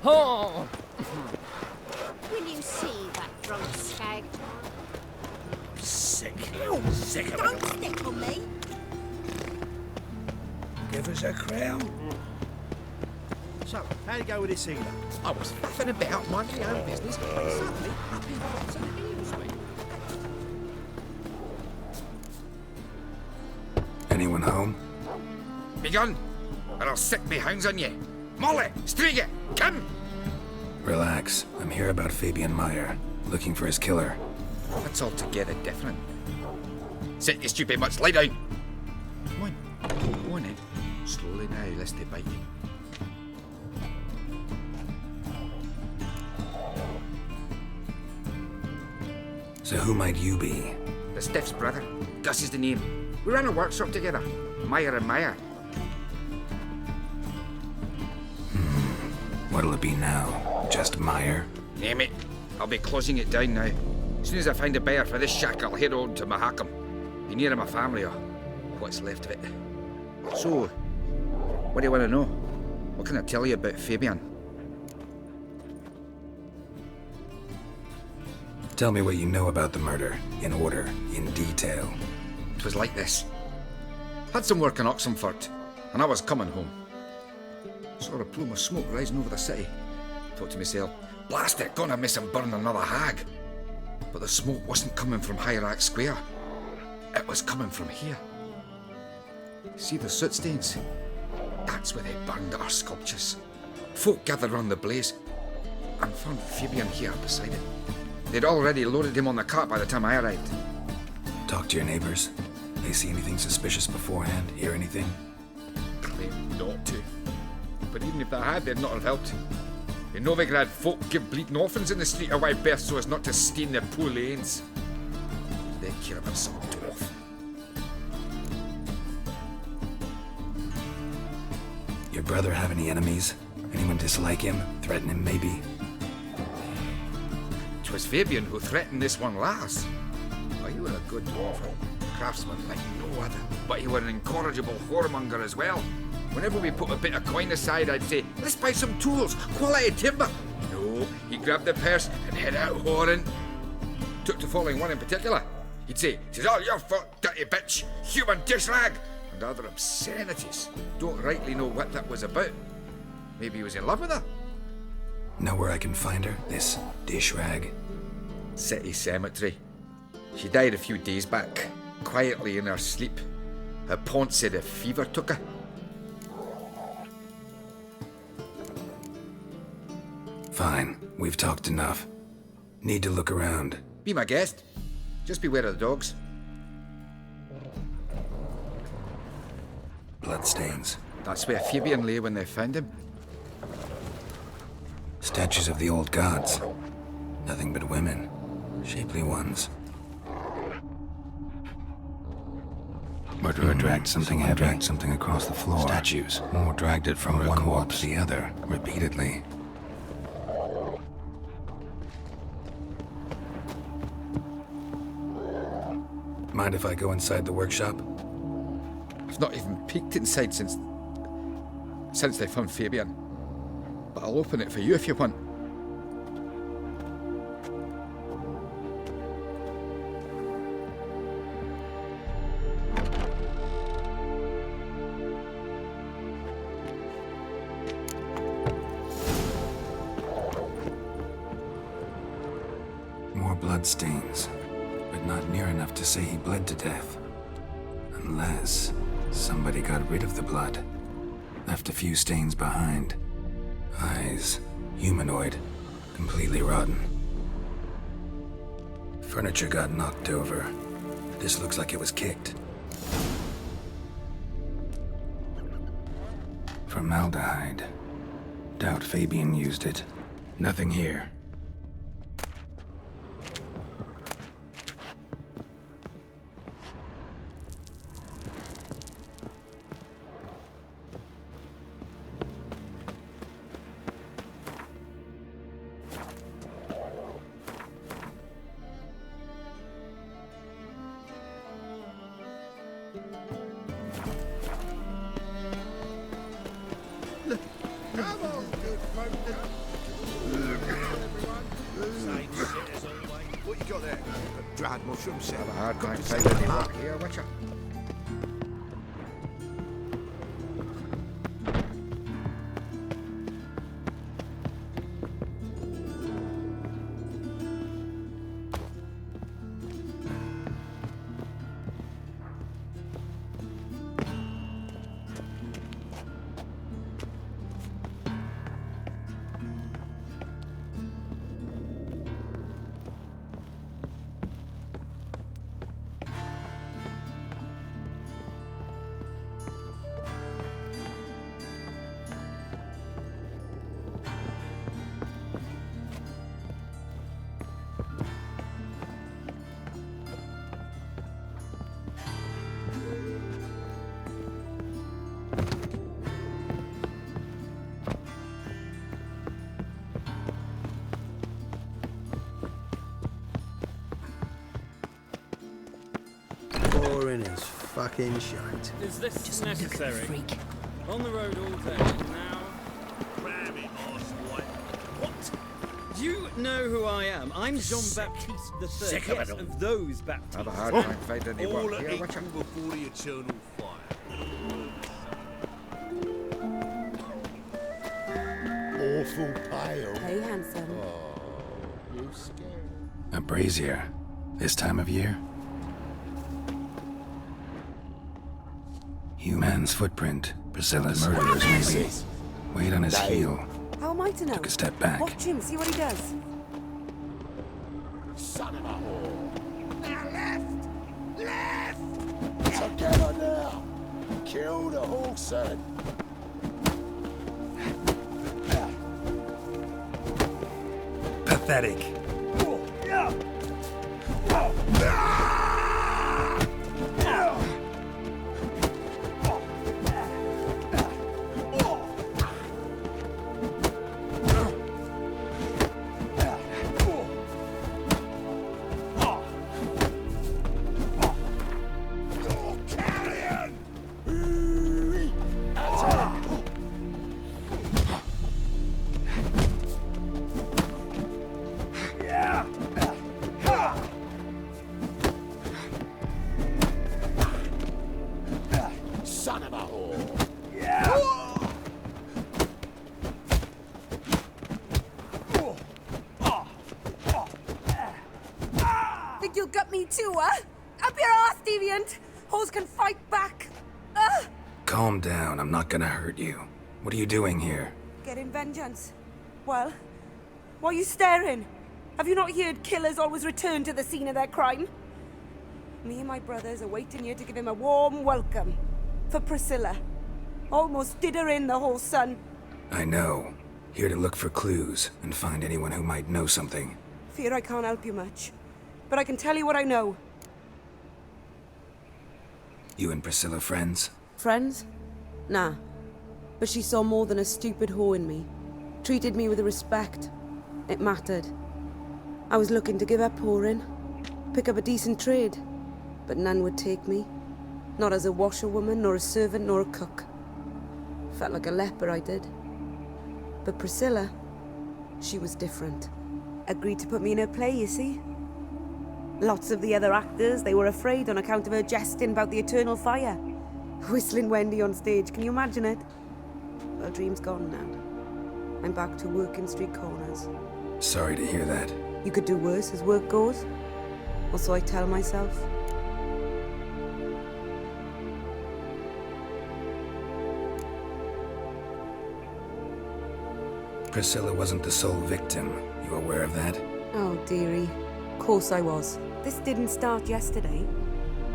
Oh! Will you see that drunk skag? Sick. Sick of it. Don't stick on me. give us a crown. So, how'd it go with this healer? I was faffing about, minding my own business, and suddenly up he pops and heals me. Anyone home? Begone, or I'll sick me hounds on ye. Molly, Striga, come! Relax. I'm here about Fabian Meyer, looking for his killer. That's altogether different. Sit your stupid mutts, lie down. Go on then. Slowly now, lest they bite you. So who might you be? The Stiff's brother. Gus is the name. We ran a workshop together. Meyer and Meyer. What'll it be now? Just Meyer? Name it. I'll be closing it down now. As soon as I find a buyer for this shack, I'll head on to Mahakam. Be near my family or what's left of it. So, what do you want to know? What can I tell you about Fabian? Tell me what you know about the murder, in order, in detail. It was like this. Had some work in Oxenford, and I was coming home. Saw a plume of smoke rising over the city. Thought to myself, blast it, gonna miss him burn another hag. But the smoke wasn't coming from Hierarch Square. It was coming from here. See the soot stains? That's where they burned our sculptures. Folk gathered round the blaze and found Fabian here beside it. They'd already loaded him on the cart by the time I arrived. Talk to your neighbors. They see anything suspicious beforehand? Hear anything? Claim not to. But even if they had, they'd not have helped. In Novigrad, folk give bleeding orphans in the street a wide berth so as not to stain their poor lanes. They care about some dwarf. Your brother have any enemies? Anyone dislike him? Threaten him, maybe? 'Twas Fabian who threatened this one last. Oh, he were a good dwarf, craftsman like no other. But he were an incorrigible whoremonger as well. Whenever we put a bit of coin aside, I'd say, let's buy some tools, quality timber. No, he grabbed the purse and head out whoring. Took to following one in particular. He'd say, "'Tis all your fault, dirty bitch, human dish rag," and other obscenities. Don't rightly know what that was about. Maybe he was in love with her. Know where I can find her? This dish rag? City cemetery. She died a few days back, quietly in her sleep. Her pont said a fever took her. Fine, we've talked enough. Need to look around. Be my guest. Just beware of the dogs. Bloodstains. That's where Fabian lay when they found him. Statues of the old gods. Nothing but women. Shapely ones. Murderer dragged something heavy. Dragged something across the floor. Statues. Or dragged it from one wall to the other, repeatedly. Mind if I go inside the workshop? I've not even peeked inside since they found Fabian. But I'll open it for you if you want. More bloodstains, but not near enough to say he bled to death. Unless somebody got rid of the blood. Left a few stains behind. Eyes, humanoid, completely rotten. Furniture got knocked over. This looks like it was kicked. Formaldehyde. Doubt Fabian used it. Nothing here. What you got there? A dried mushroom set. Have a hard time finding any work here, Witcher. fucking shite. Is this Just look at the necessary? freak. On the road all day now. What? Do you know who I am? I'm Jean-Baptiste III. Sick of it Yes, all. of those Baptistes. Have a hard time finding any All work here, equal Witcher. before the eternal fire. Awful pale. Hey, handsome. You scared? A brazier. This time of year? Human's footprint. Priscilla's murderers, maybe. Weight on his heel. How am I to know? Took a step back. Watch him, see what he does. Son of a whore. Now left! Left! Together now! Kill the horse, son. Pathetic. Son of a whore. Think you'll gut me too, huh? Up your ass, deviant! Hoes can fight back! Ugh! Calm down. I'm not gonna hurt you. What are you doing here? Getting vengeance. Well, why are you staring? Have you not heard killers always return to the scene of their crime? Me and my brothers are waiting here to give him a warm welcome. For Priscilla. Almost did her in, the whole son. I know. Here to look for clues and find anyone who might know something. Fear I can't help you much. But I can tell you what I know. You and Priscilla friends? Friends? Nah. But she saw more than a stupid whore in me. Treated me with respect. It mattered. I was looking to give up whoring. Pick up a decent trade. But none would take me. Not as a washerwoman, nor a servant, nor a cook. Felt like a leper, I did. But Priscilla, she was different. Agreed to put me in her play, you see. Lots of the other actors, they were afraid on account of her jesting about the eternal fire. Whistling Wendy on stage, can you imagine it? Well, dream's gone now. I'm back to working street corners. Sorry to hear that. You could do worse as work goes. Or so I tell myself. Priscilla wasn't the sole victim. You aware of that? Oh, dearie. Of course I was. This didn't start yesterday.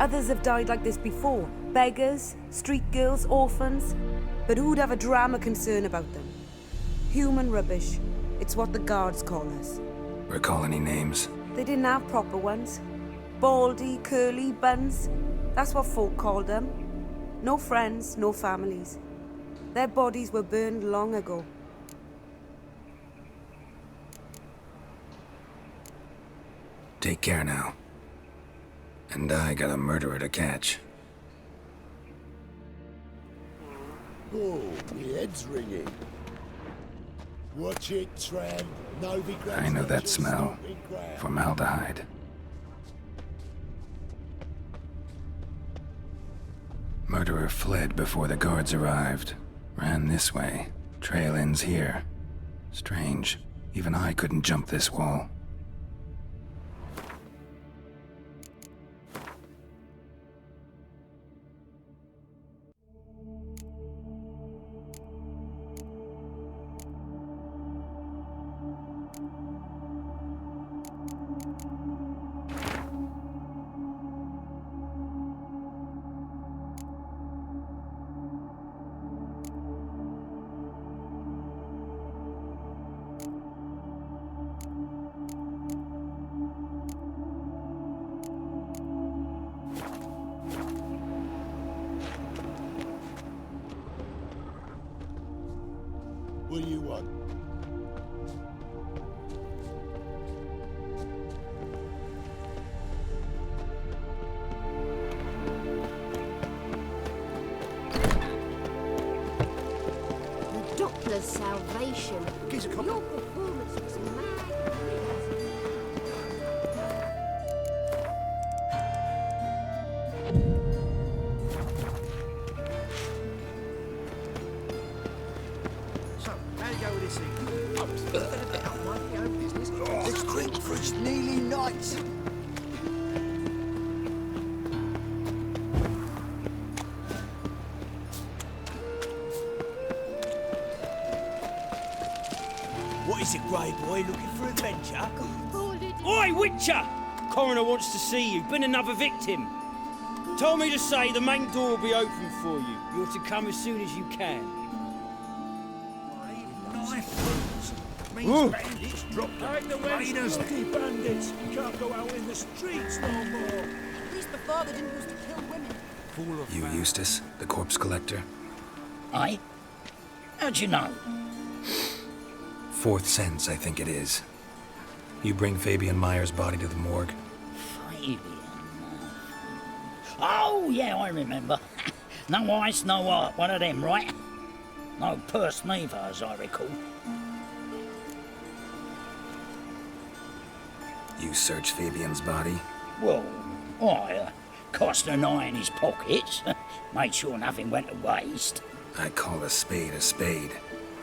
Others have died like this before. Beggars, street girls, orphans. But who'd have a drama concern about them? Human rubbish. It's what the guards call us. Recall any names? They didn't have proper ones. Baldy, curly, buns. That's what folk called them. No friends, no families. Their bodies were burned long ago. Take care now. And I got a murderer to catch. Oh, my head's ringing. Watch it, tramp. Nobody grabs I know the that smell. stomping ground. Formaldehyde. Murderer fled before the guards arrived. Ran this way. Trail ends here. Strange. Even I couldn't jump this wall. What do you want? Priscilla's salvation. Your performance was mad. So, how you go with this thing? I'm still a bit out mind my own business. Let's drink for it's nearly night. What is it, Grey Boy? Looking for adventure? Oi, Witcher! Coroner wants to see you. Been another victim. Told me to say the main door will be open for you. You're to come as soon as you can. Ooh. Bandits dropped Hide the raiders. bloody bandits. Can't go out in the streets no more. At least the father didn't used to kill women. You Eustace, the corpse collector? Aye? How'd you know? Fourth sense, I think it is. You bring Fabian Meyer's body to the morgue? Fabian. Oh, yeah, I remember. No ice, no art, one of them, right? No purse neither, as I recall. You search Fabian's body? Well, I cast an eye in his pockets, made sure nothing went to waste. I call a spade a spade.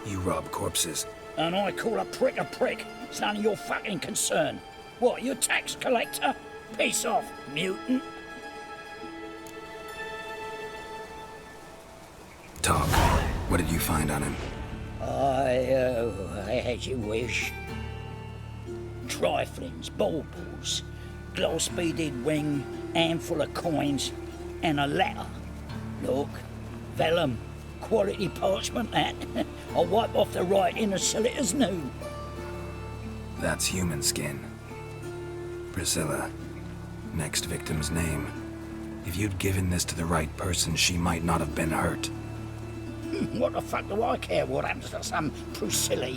You rob corpses. And I call a prick a prick. It's none of your fucking concern. What, you a tax collector? Piss off, mutant. Talk. What did you find on him? As you wish. Triflings, baubles, gloss-beaded ring, handful of coins, and a letter. Look, vellum, quality parchment that. I'll wipe off the writing as sell it as new. That's human skin. Priscilla. Next victim's name. If you'd given this to the right person, she might not have been hurt. What the fuck do I care what happens to some Priscilla?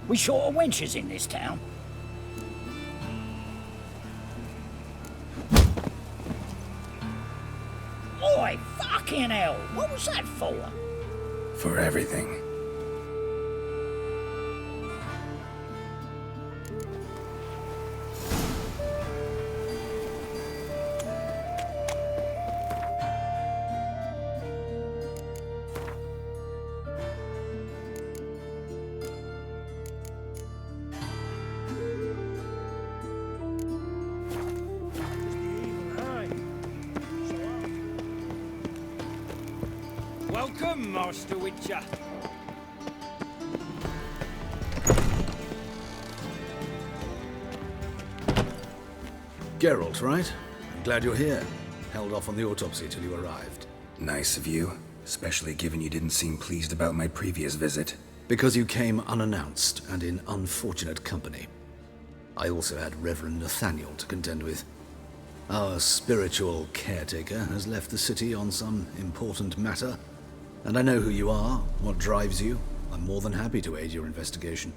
We short of wenches in this town. Oi, fucking hell! What was that for? For everything. Welcome, Master Witcher. Geralt, right? I'm glad you're here. Held off on the autopsy till you arrived. Nice of you, especially given you didn't seem pleased about my previous visit. Because you came unannounced and in unfortunate company. I also had Reverend Nathaniel to contend with. Our spiritual caretaker has left the city on some important matter, and I know who you are, what drives you. I'm more than happy to aid your investigation.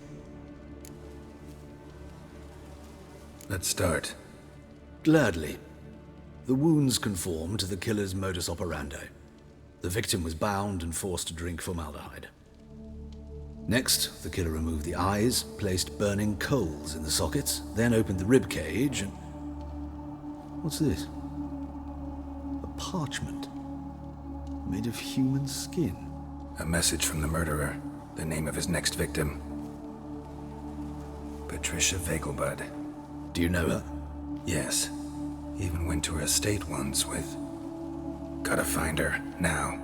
Let's start. Gladly. The wounds conform to the killer's modus operandi. The victim was bound and forced to drink formaldehyde. Next, the killer removed the eyes, placed burning coals in the sockets, then opened the rib cage and... What's this? A parchment. Made of human skin. A message from the murderer. The name of his next victim. Patricia Vegelbud. Do you know her? Yes. Even went to her estate once with... Gotta find her, now.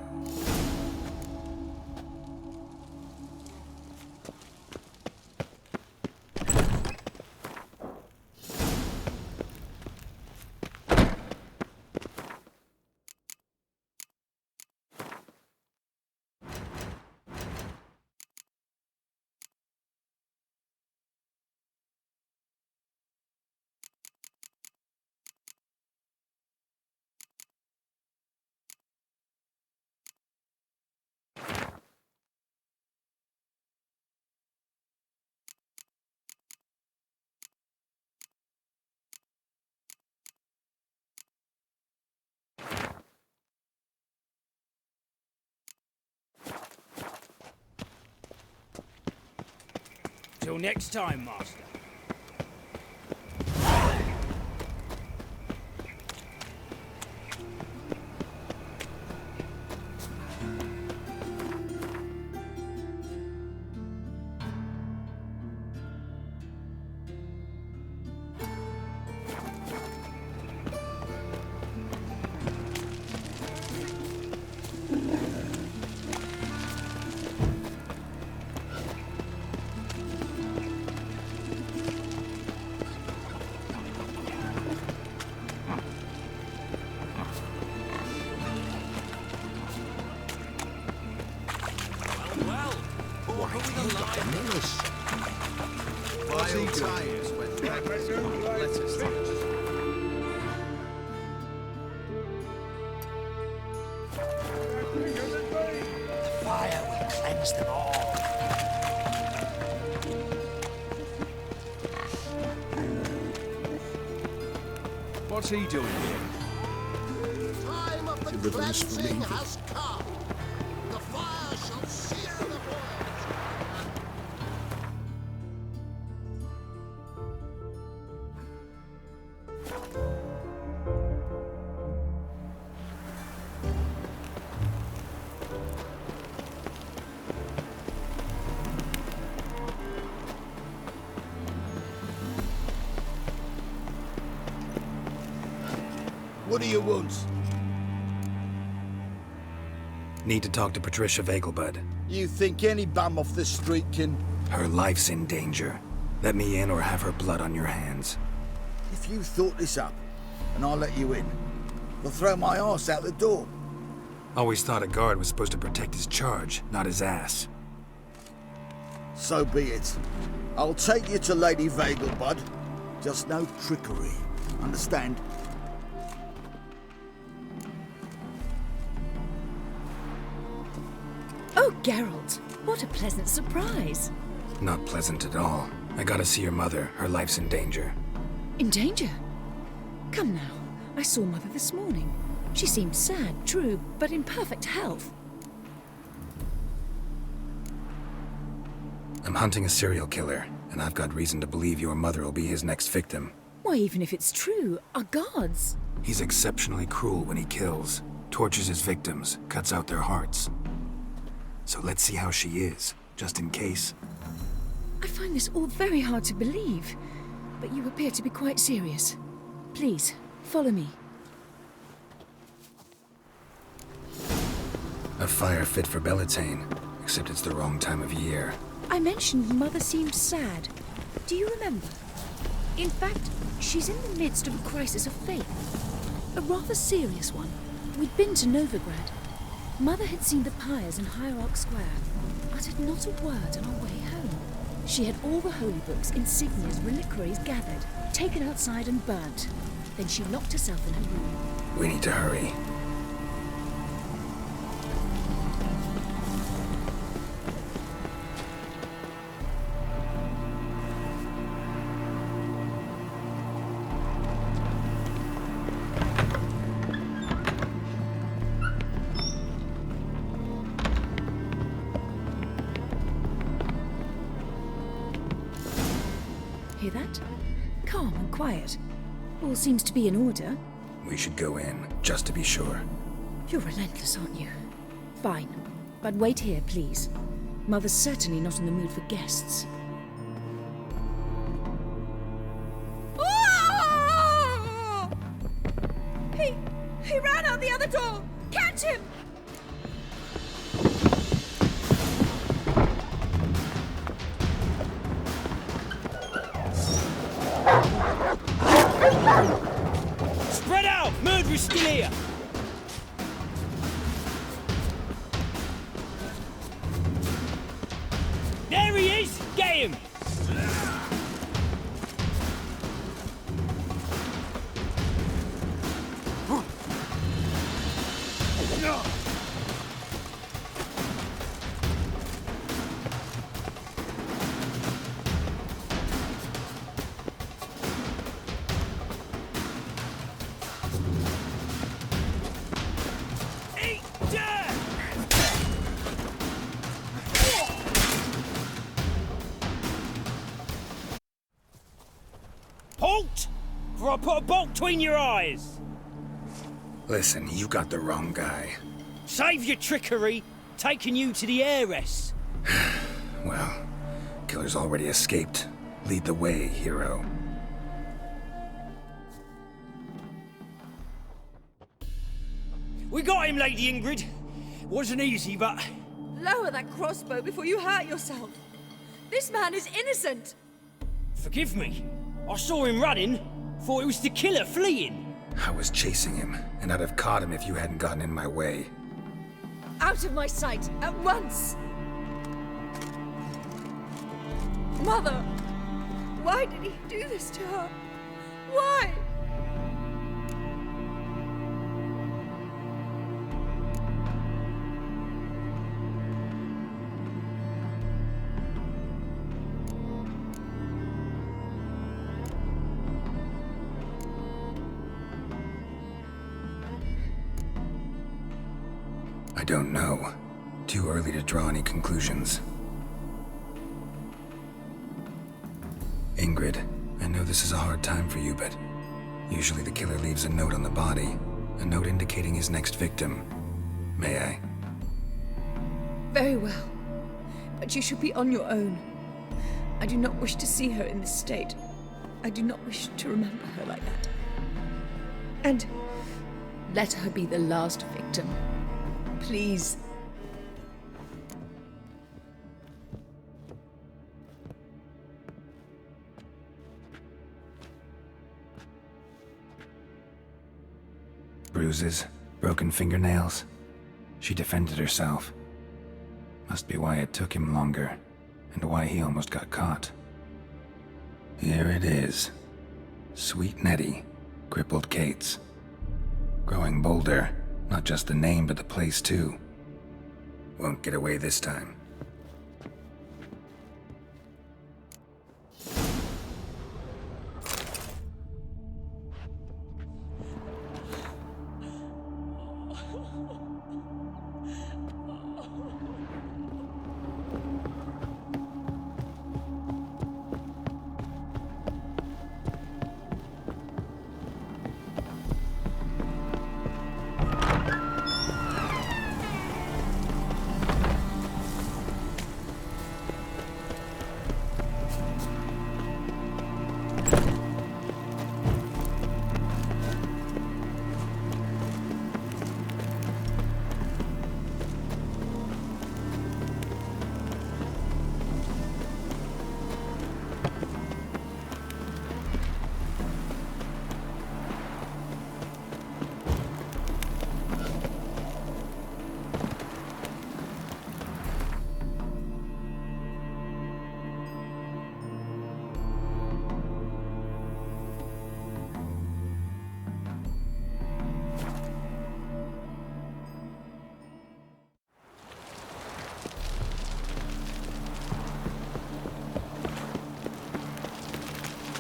Till next time, Master. Fire will cleanse them all. What's he doing here? Time of the Deliverance for cleansing me. has come. The fire shall sear the boys. What do you want? Need to talk to Patricia Vegelbud. You think any bum off the street can... Her life's in danger. Let me in or have her blood on your hands. If you thought this up, and I'll let you in, I'll throw my arse out the door. Always thought a guard was supposed to protect his charge, not his ass. So be it. I'll take you to Lady Vegelbud. Just no trickery. Understand? Oh, Geralt, what a pleasant surprise. Not pleasant at all. I gotta see your mother. Her life's in danger. In danger? Come now, I saw Mother this morning. She seemed sad, true, but in perfect health. I'm hunting a serial killer, and I've got reason to believe your mother will be his next victim. Why, even if it's true, our guards. He's exceptionally cruel when he kills, tortures his victims, cuts out their hearts. So let's see how she is, just in case. I find this all very hard to believe, but you appear to be quite serious. Please, follow me. A fire fit for Bellatane, except it's the wrong time of year. I mentioned Mother seemed sad. Do you remember? In fact, she's in the midst of a crisis of faith. A rather serious one. We'd been to Novigrad. Mother had seen the pyres in Hierarch Square, uttered not a word on our way home. She had all the holy books, insignias, reliquaries gathered, taken outside and burnt. Then she locked herself in her room. We need to hurry. Hear that? Calm and quiet. All seems to be in order. We should go in, just to be sure. You're relentless, aren't you? Fine. But wait here, please. Mother's certainly not in the mood for guests. He ran out the other door! Catch him! Spread out! Murderer's still here! There he is! Get him! before I put a bolt between your eyes. Listen, you got the wrong guy. Save your trickery, taking you to the heiress. Well, killer's already escaped. Lead the way, hero. We got him, Lady Ingrid. Wasn't easy, but... Lower that crossbow before you hurt yourself. This man is innocent. Forgive me. I saw him running. Thought it was the killer fleeing. I was chasing him, and I'd have caught him if you hadn't gotten in my way. Out of my sight, at once! Mother! Why did he do this to her? Why? I don't know. Too early to draw any conclusions. Ingrid, I know this is a hard time for you, but usually the killer leaves a note on the body, a note indicating his next victim. May I? Very well. But you should be on your own. I do not wish to see her in this state. I do not wish to remember her like that. And let her be the last victim. Please. Bruises, broken fingernails. She defended herself. Must be why it took him longer, and why he almost got caught. Here it is. Sweet Nettie, crippled Kate's. Growing bolder, not just the name but the place too. Won't get away this time.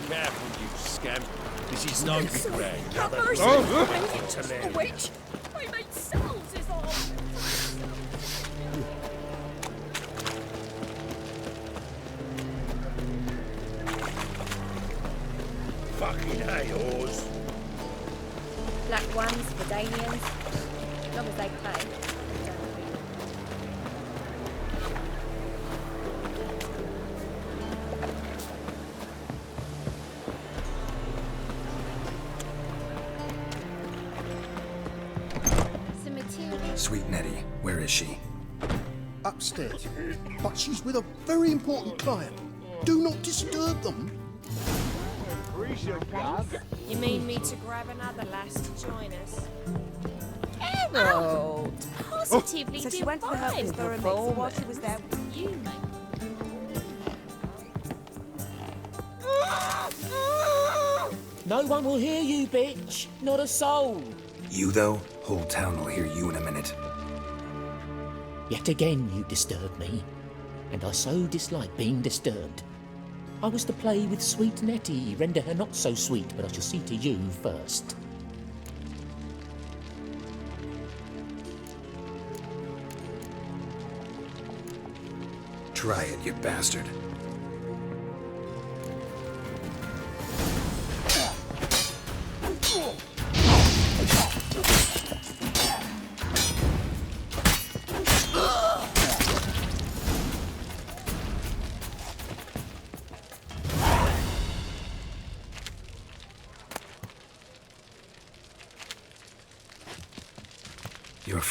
Careful, you scamp. This is no big rag. Have mercy! Oh, A witch! My mate sells his arm! fucking A-Oars. Black ones, Verdanians. As long as they pay. Sweet Nettie, where is she? Upstairs. But she's with a very important client. Do not disturb them. You mean me to grab another lass to join us? Harold! Positively So she went to the Hillsborough Mix while she was there. You, mate. No one will hear you, bitch. Not a soul. You, though? Whole town will hear you in a minute. Yet again you disturb me, and I so dislike being disturbed. I was to play with sweet Nettie, render her not so sweet, but I shall see to you first. Try it, you bastard.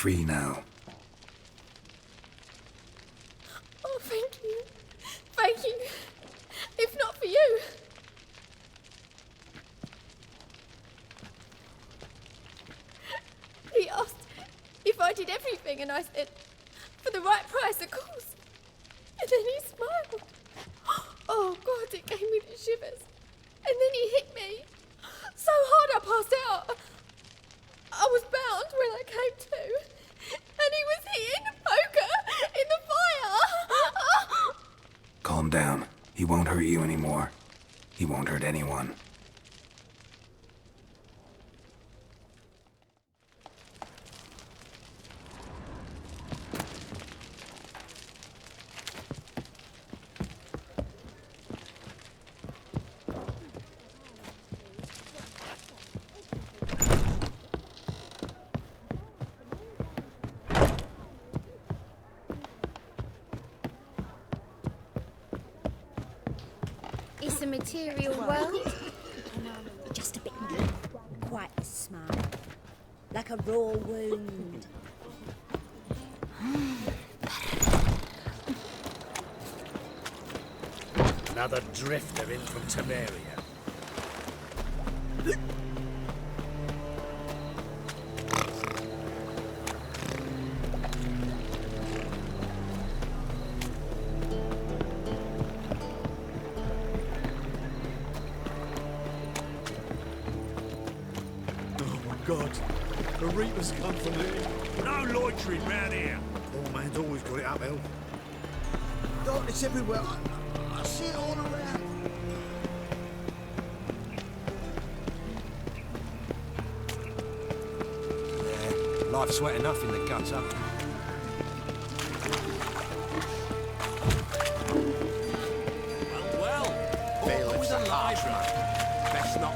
free now. Oh, thank you. Thank you. If not for you. He asked if I did everything, and I said, for the right price, of course. And then he smiled. Oh, God, it gave me the shivers. And then he hit me so hard I passed out. I was bound when I came to. And he was hitting the poker in the fire. Calm down. He won't hurt you anymore. He won't hurt anyone. It's a material world. Just a bit quite smart. Like a raw wound. Another drifter in from Temeria. God, the Reapers come from there. No loitering round here. Poor man's always got it uphill. Darkness everywhere. I see it all around. Yeah, life's wet enough in the gutter. Well, Philip's with a live man. Best not.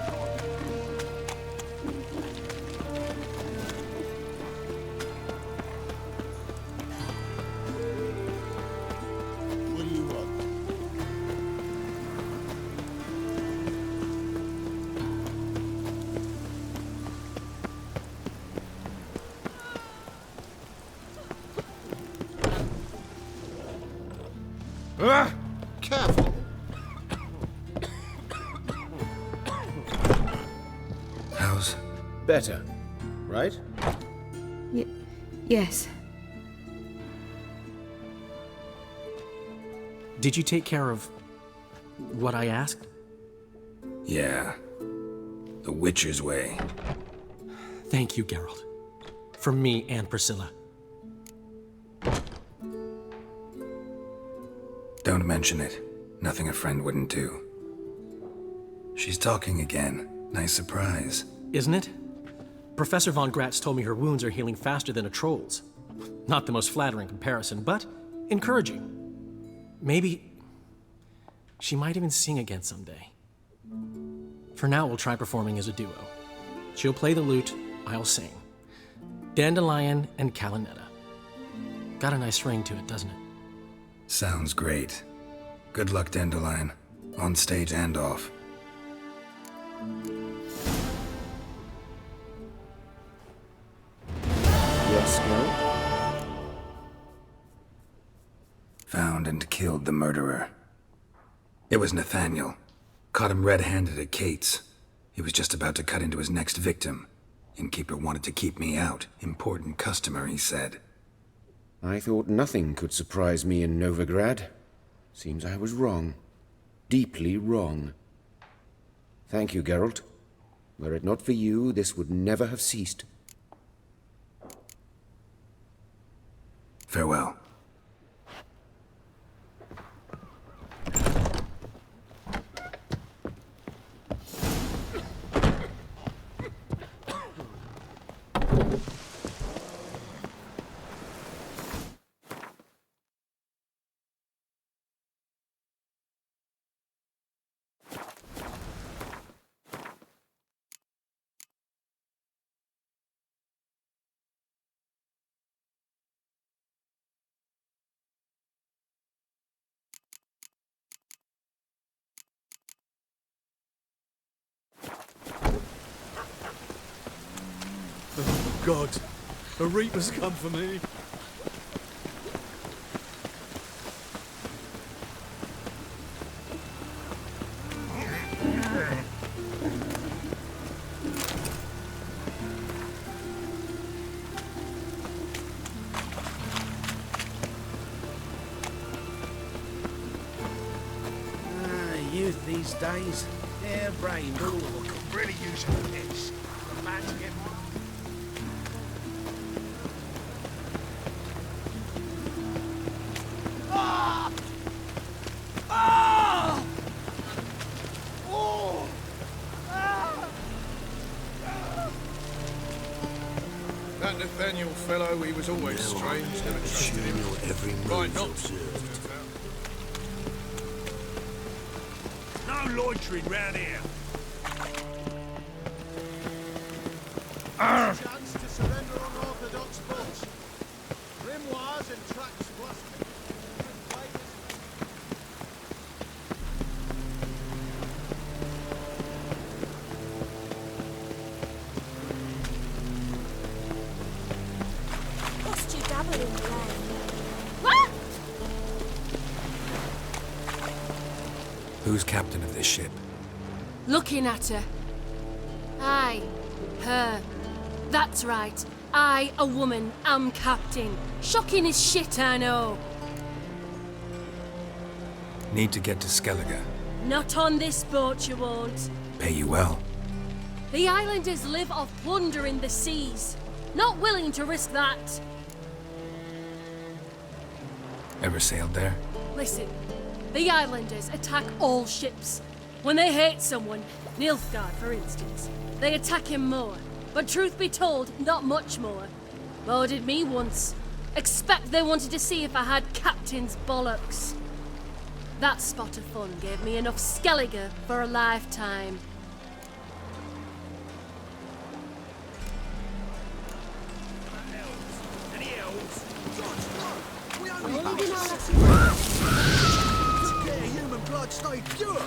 What do you want? Careful. How's... Better, right? Yes. Did you take care of what I asked? Yeah. The Witcher's way. Thank you, Geralt. From me and Priscilla. Don't mention it. Nothing a friend wouldn't do. She's talking again. Nice surprise. Isn't it? Professor von Gratz told me her wounds are healing faster than a troll's. Not the most flattering comparison, but encouraging. Maybe she might even sing again someday. For now, we'll try performing as a duo. She'll play the lute, I'll sing. Dandelion and Calinetta. Got a nice ring to it, doesn't it? Sounds great. Good luck, Dandelion. On stage and off. Yes, Geralt? Found and killed the murderer. It was Nathaniel. Caught him red-handed at Kate's. He was just about to cut into his next victim. Innkeeper wanted to keep me out. Important customer, he said. I thought nothing could surprise me in Novigrad. Seems I was wrong. Deeply wrong. Thank you, Geralt. Were it not for you, this would never have ceased. Farewell. God, The Reapers come for me. Youth these days, hair-brained all of them. Could really use a fix. A man to get... Ah! Ah! Oh! Ah! That Nathaniel fellow, he was always strange. Never trusted him. Every Right, not No loitering round here. Chance to surrender unorthodox boats. Grimoires and tracks blasphemy. Lost you dabbling in the rain. What? Who's captain of this ship? Looking at her. Aye, her. That's right. I, a woman, am captain. Shocking as shit, I know. Need to get to Skellige. Not on this boat, you won't. Pay you well. The islanders live off plunder in the seas. Not willing to risk that. Ever sailed there? Listen, the islanders attack all ships. When they hate someone, Nilfgaard for instance, they attack him more. But truth be told, not much more. More did me once. Expect they wanted to see if I had captain's bollocks. That spot of fun gave me enough Skellige for a lifetime. Any elves? We only only passed. Took care human blood stayed pure.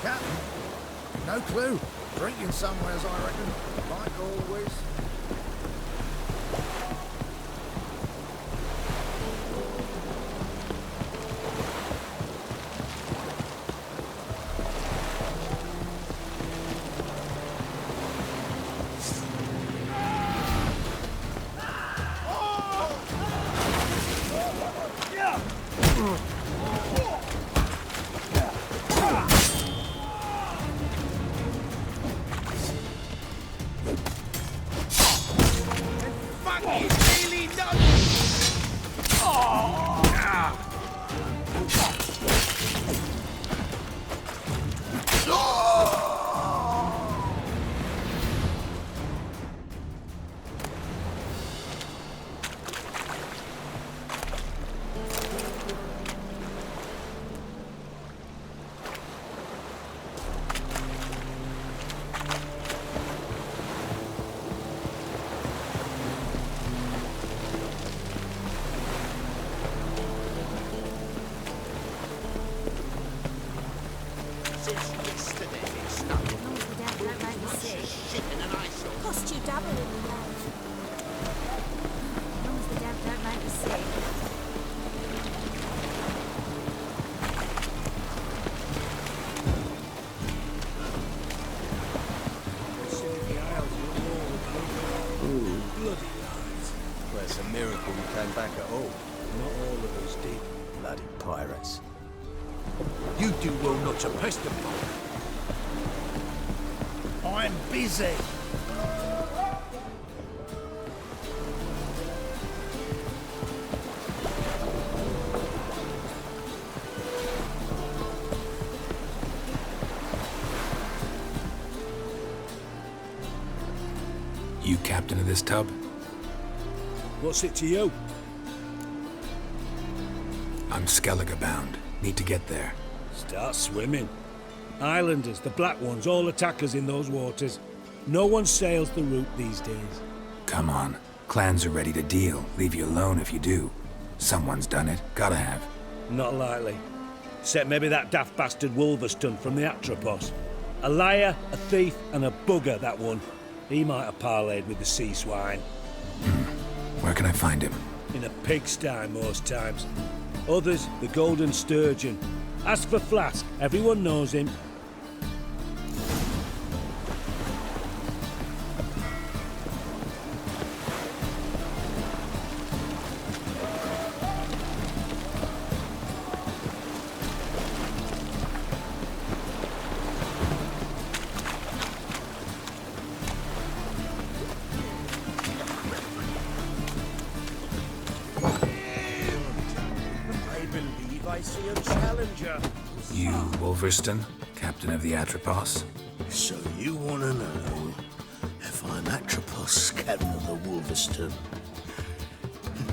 Captain? No clue. Drinking somewheres, I reckon. Like always. Since yesterday, it's stuck. As long as the damn don't make me sick. Shit in an ice. Cost you double in the rain. As long as the damn don't make me sick. Ooh, bloody lies. Well, it's a miracle you came back at all. Not all of us did. Bloody pirates. You do well not to pester me. I'm busy. You captain of this tub? What's it to you? I'm Skellige bound. Need to get there. Start swimming. Islanders, the black ones, all attackers in those waters. No one sails the route these days. Come on. Clans are ready to deal. Leave you alone if you do. Someone's done it. Gotta have. Not likely. Except maybe that daft bastard Wolverston from the Atropos. A liar, a thief, and a bugger, that one. He might have parlayed with the sea swine. Where can I find him? In a pigsty most times. Others, the Golden Sturgeon. As for Flask, everyone knows him. I see a challenger. You, Wolverston, captain of the Atropos? So you want to know if I'm Atropos, captain of the Wolverston?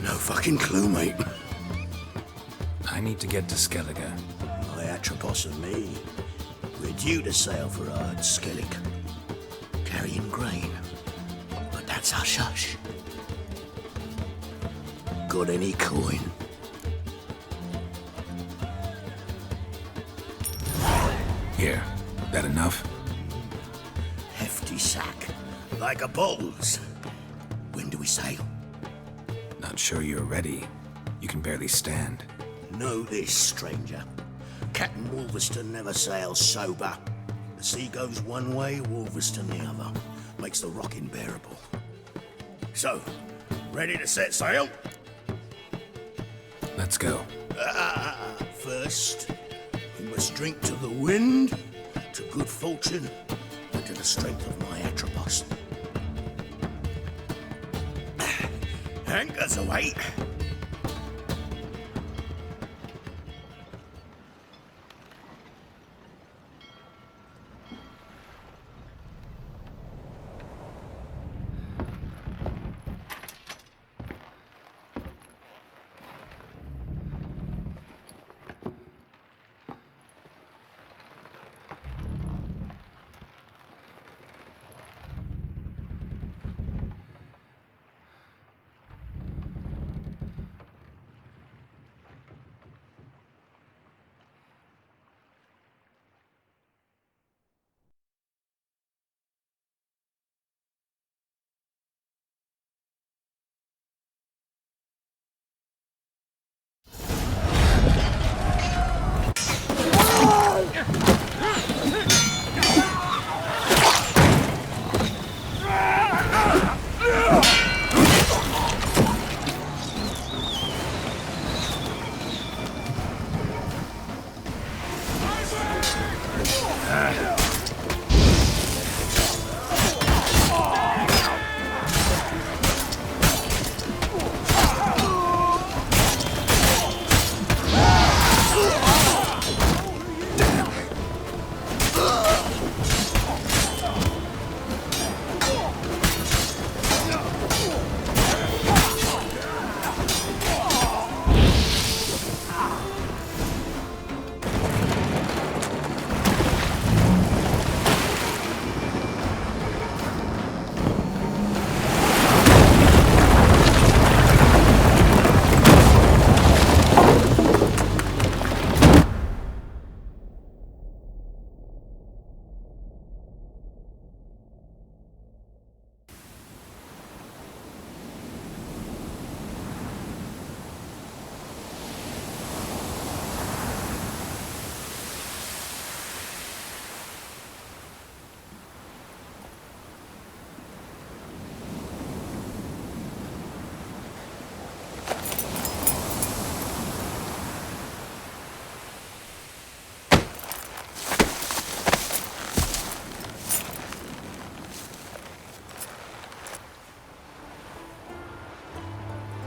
No fucking clue, mate. I need to get to Skellige. My Atropos and me, we're due to sail for Ard Skellig, carrying grain. But that's hush-hush. Got any coin? Here. That enough? Hefty sack. Like a bull's. When do we sail? Not sure you're ready. You can barely stand. Know this, stranger. Captain Wolverston never sails sober. The sea goes one way, Wolverston the other. Makes the rocking bearable. So, ready to set sail? Let's go. First, we must drink to the wind, to good fortune, and to the strength of my Atropos. Anchors away.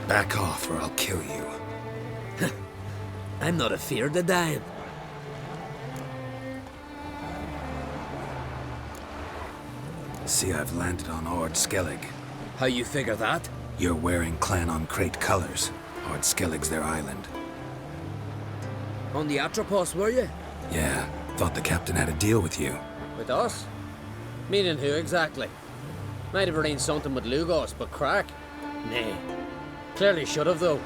Back off or I'll kill you. I'm not afeard of dying. See, I've landed on Ard Skellig. How you figure that? You're wearing Clan on Crate colors. Ard Skellig's their island. On the Atropos, were you? Yeah, thought the captain had a deal with you. With us? Meaning who exactly? Might have arranged something with Lugos, but crack? Nay. Clearly should have, though.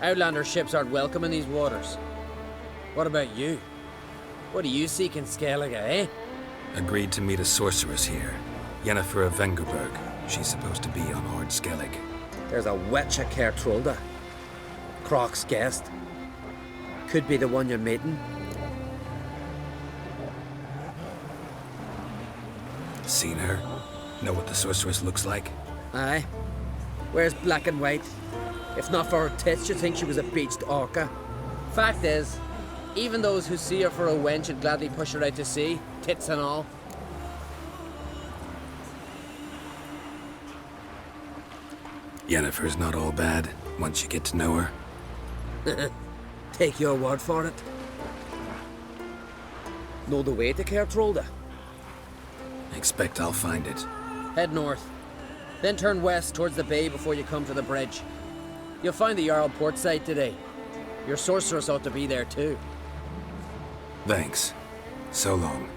Outlander ships aren't welcome in these waters. What about you? What do you seek in Skellige, eh? Agreed to meet a sorceress here. Yennefer of Vengerberg. She's supposed to be on Ord Skellig. There's a witch at Kertrolda. Croc's guest. Could be the one you're meeting. Seen her? Know what the sorceress looks like? Aye. Wears black and white. If not for her tits, you'd think she was a beached orca. Fact is, even those who see her for a wench would gladly push her out to sea, tits and all. Yennefer's not all bad, once you get to know her. Take your word for it. Know the way to Kertrolda? Expect I'll find it. Head north. Then turn west towards the bay before you come to the bridge. You'll find the Jarl port site today. Your sorceress ought to be there too. Thanks. So long.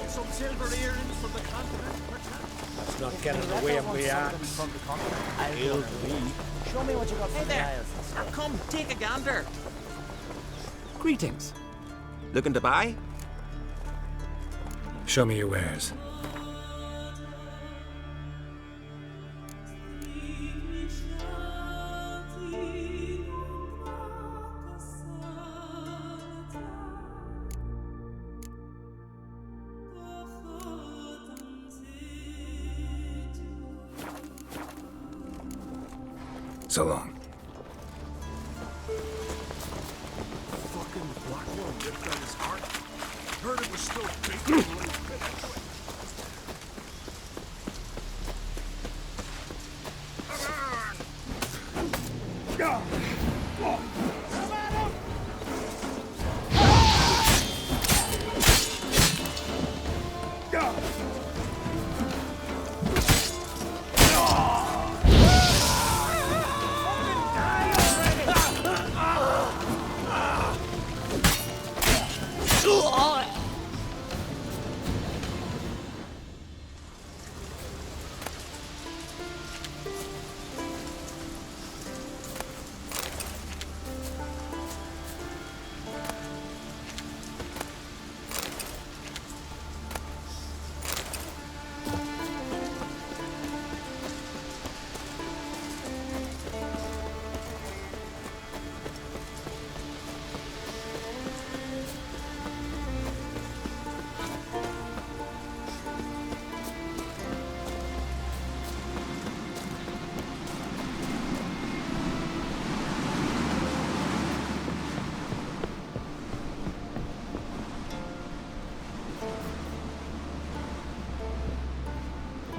Some silver earrings from the continent, perchance? Let's not get in the way of the axe. He'll be. Show me what you got Hey from the there. aisles. Now come, take a gander. Greetings. Looking to buy? Show me your wares. So long. Fucking black one ripped out his heart. Heard it was still beating a little bit anyway.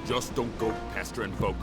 Just don't go pestering folk.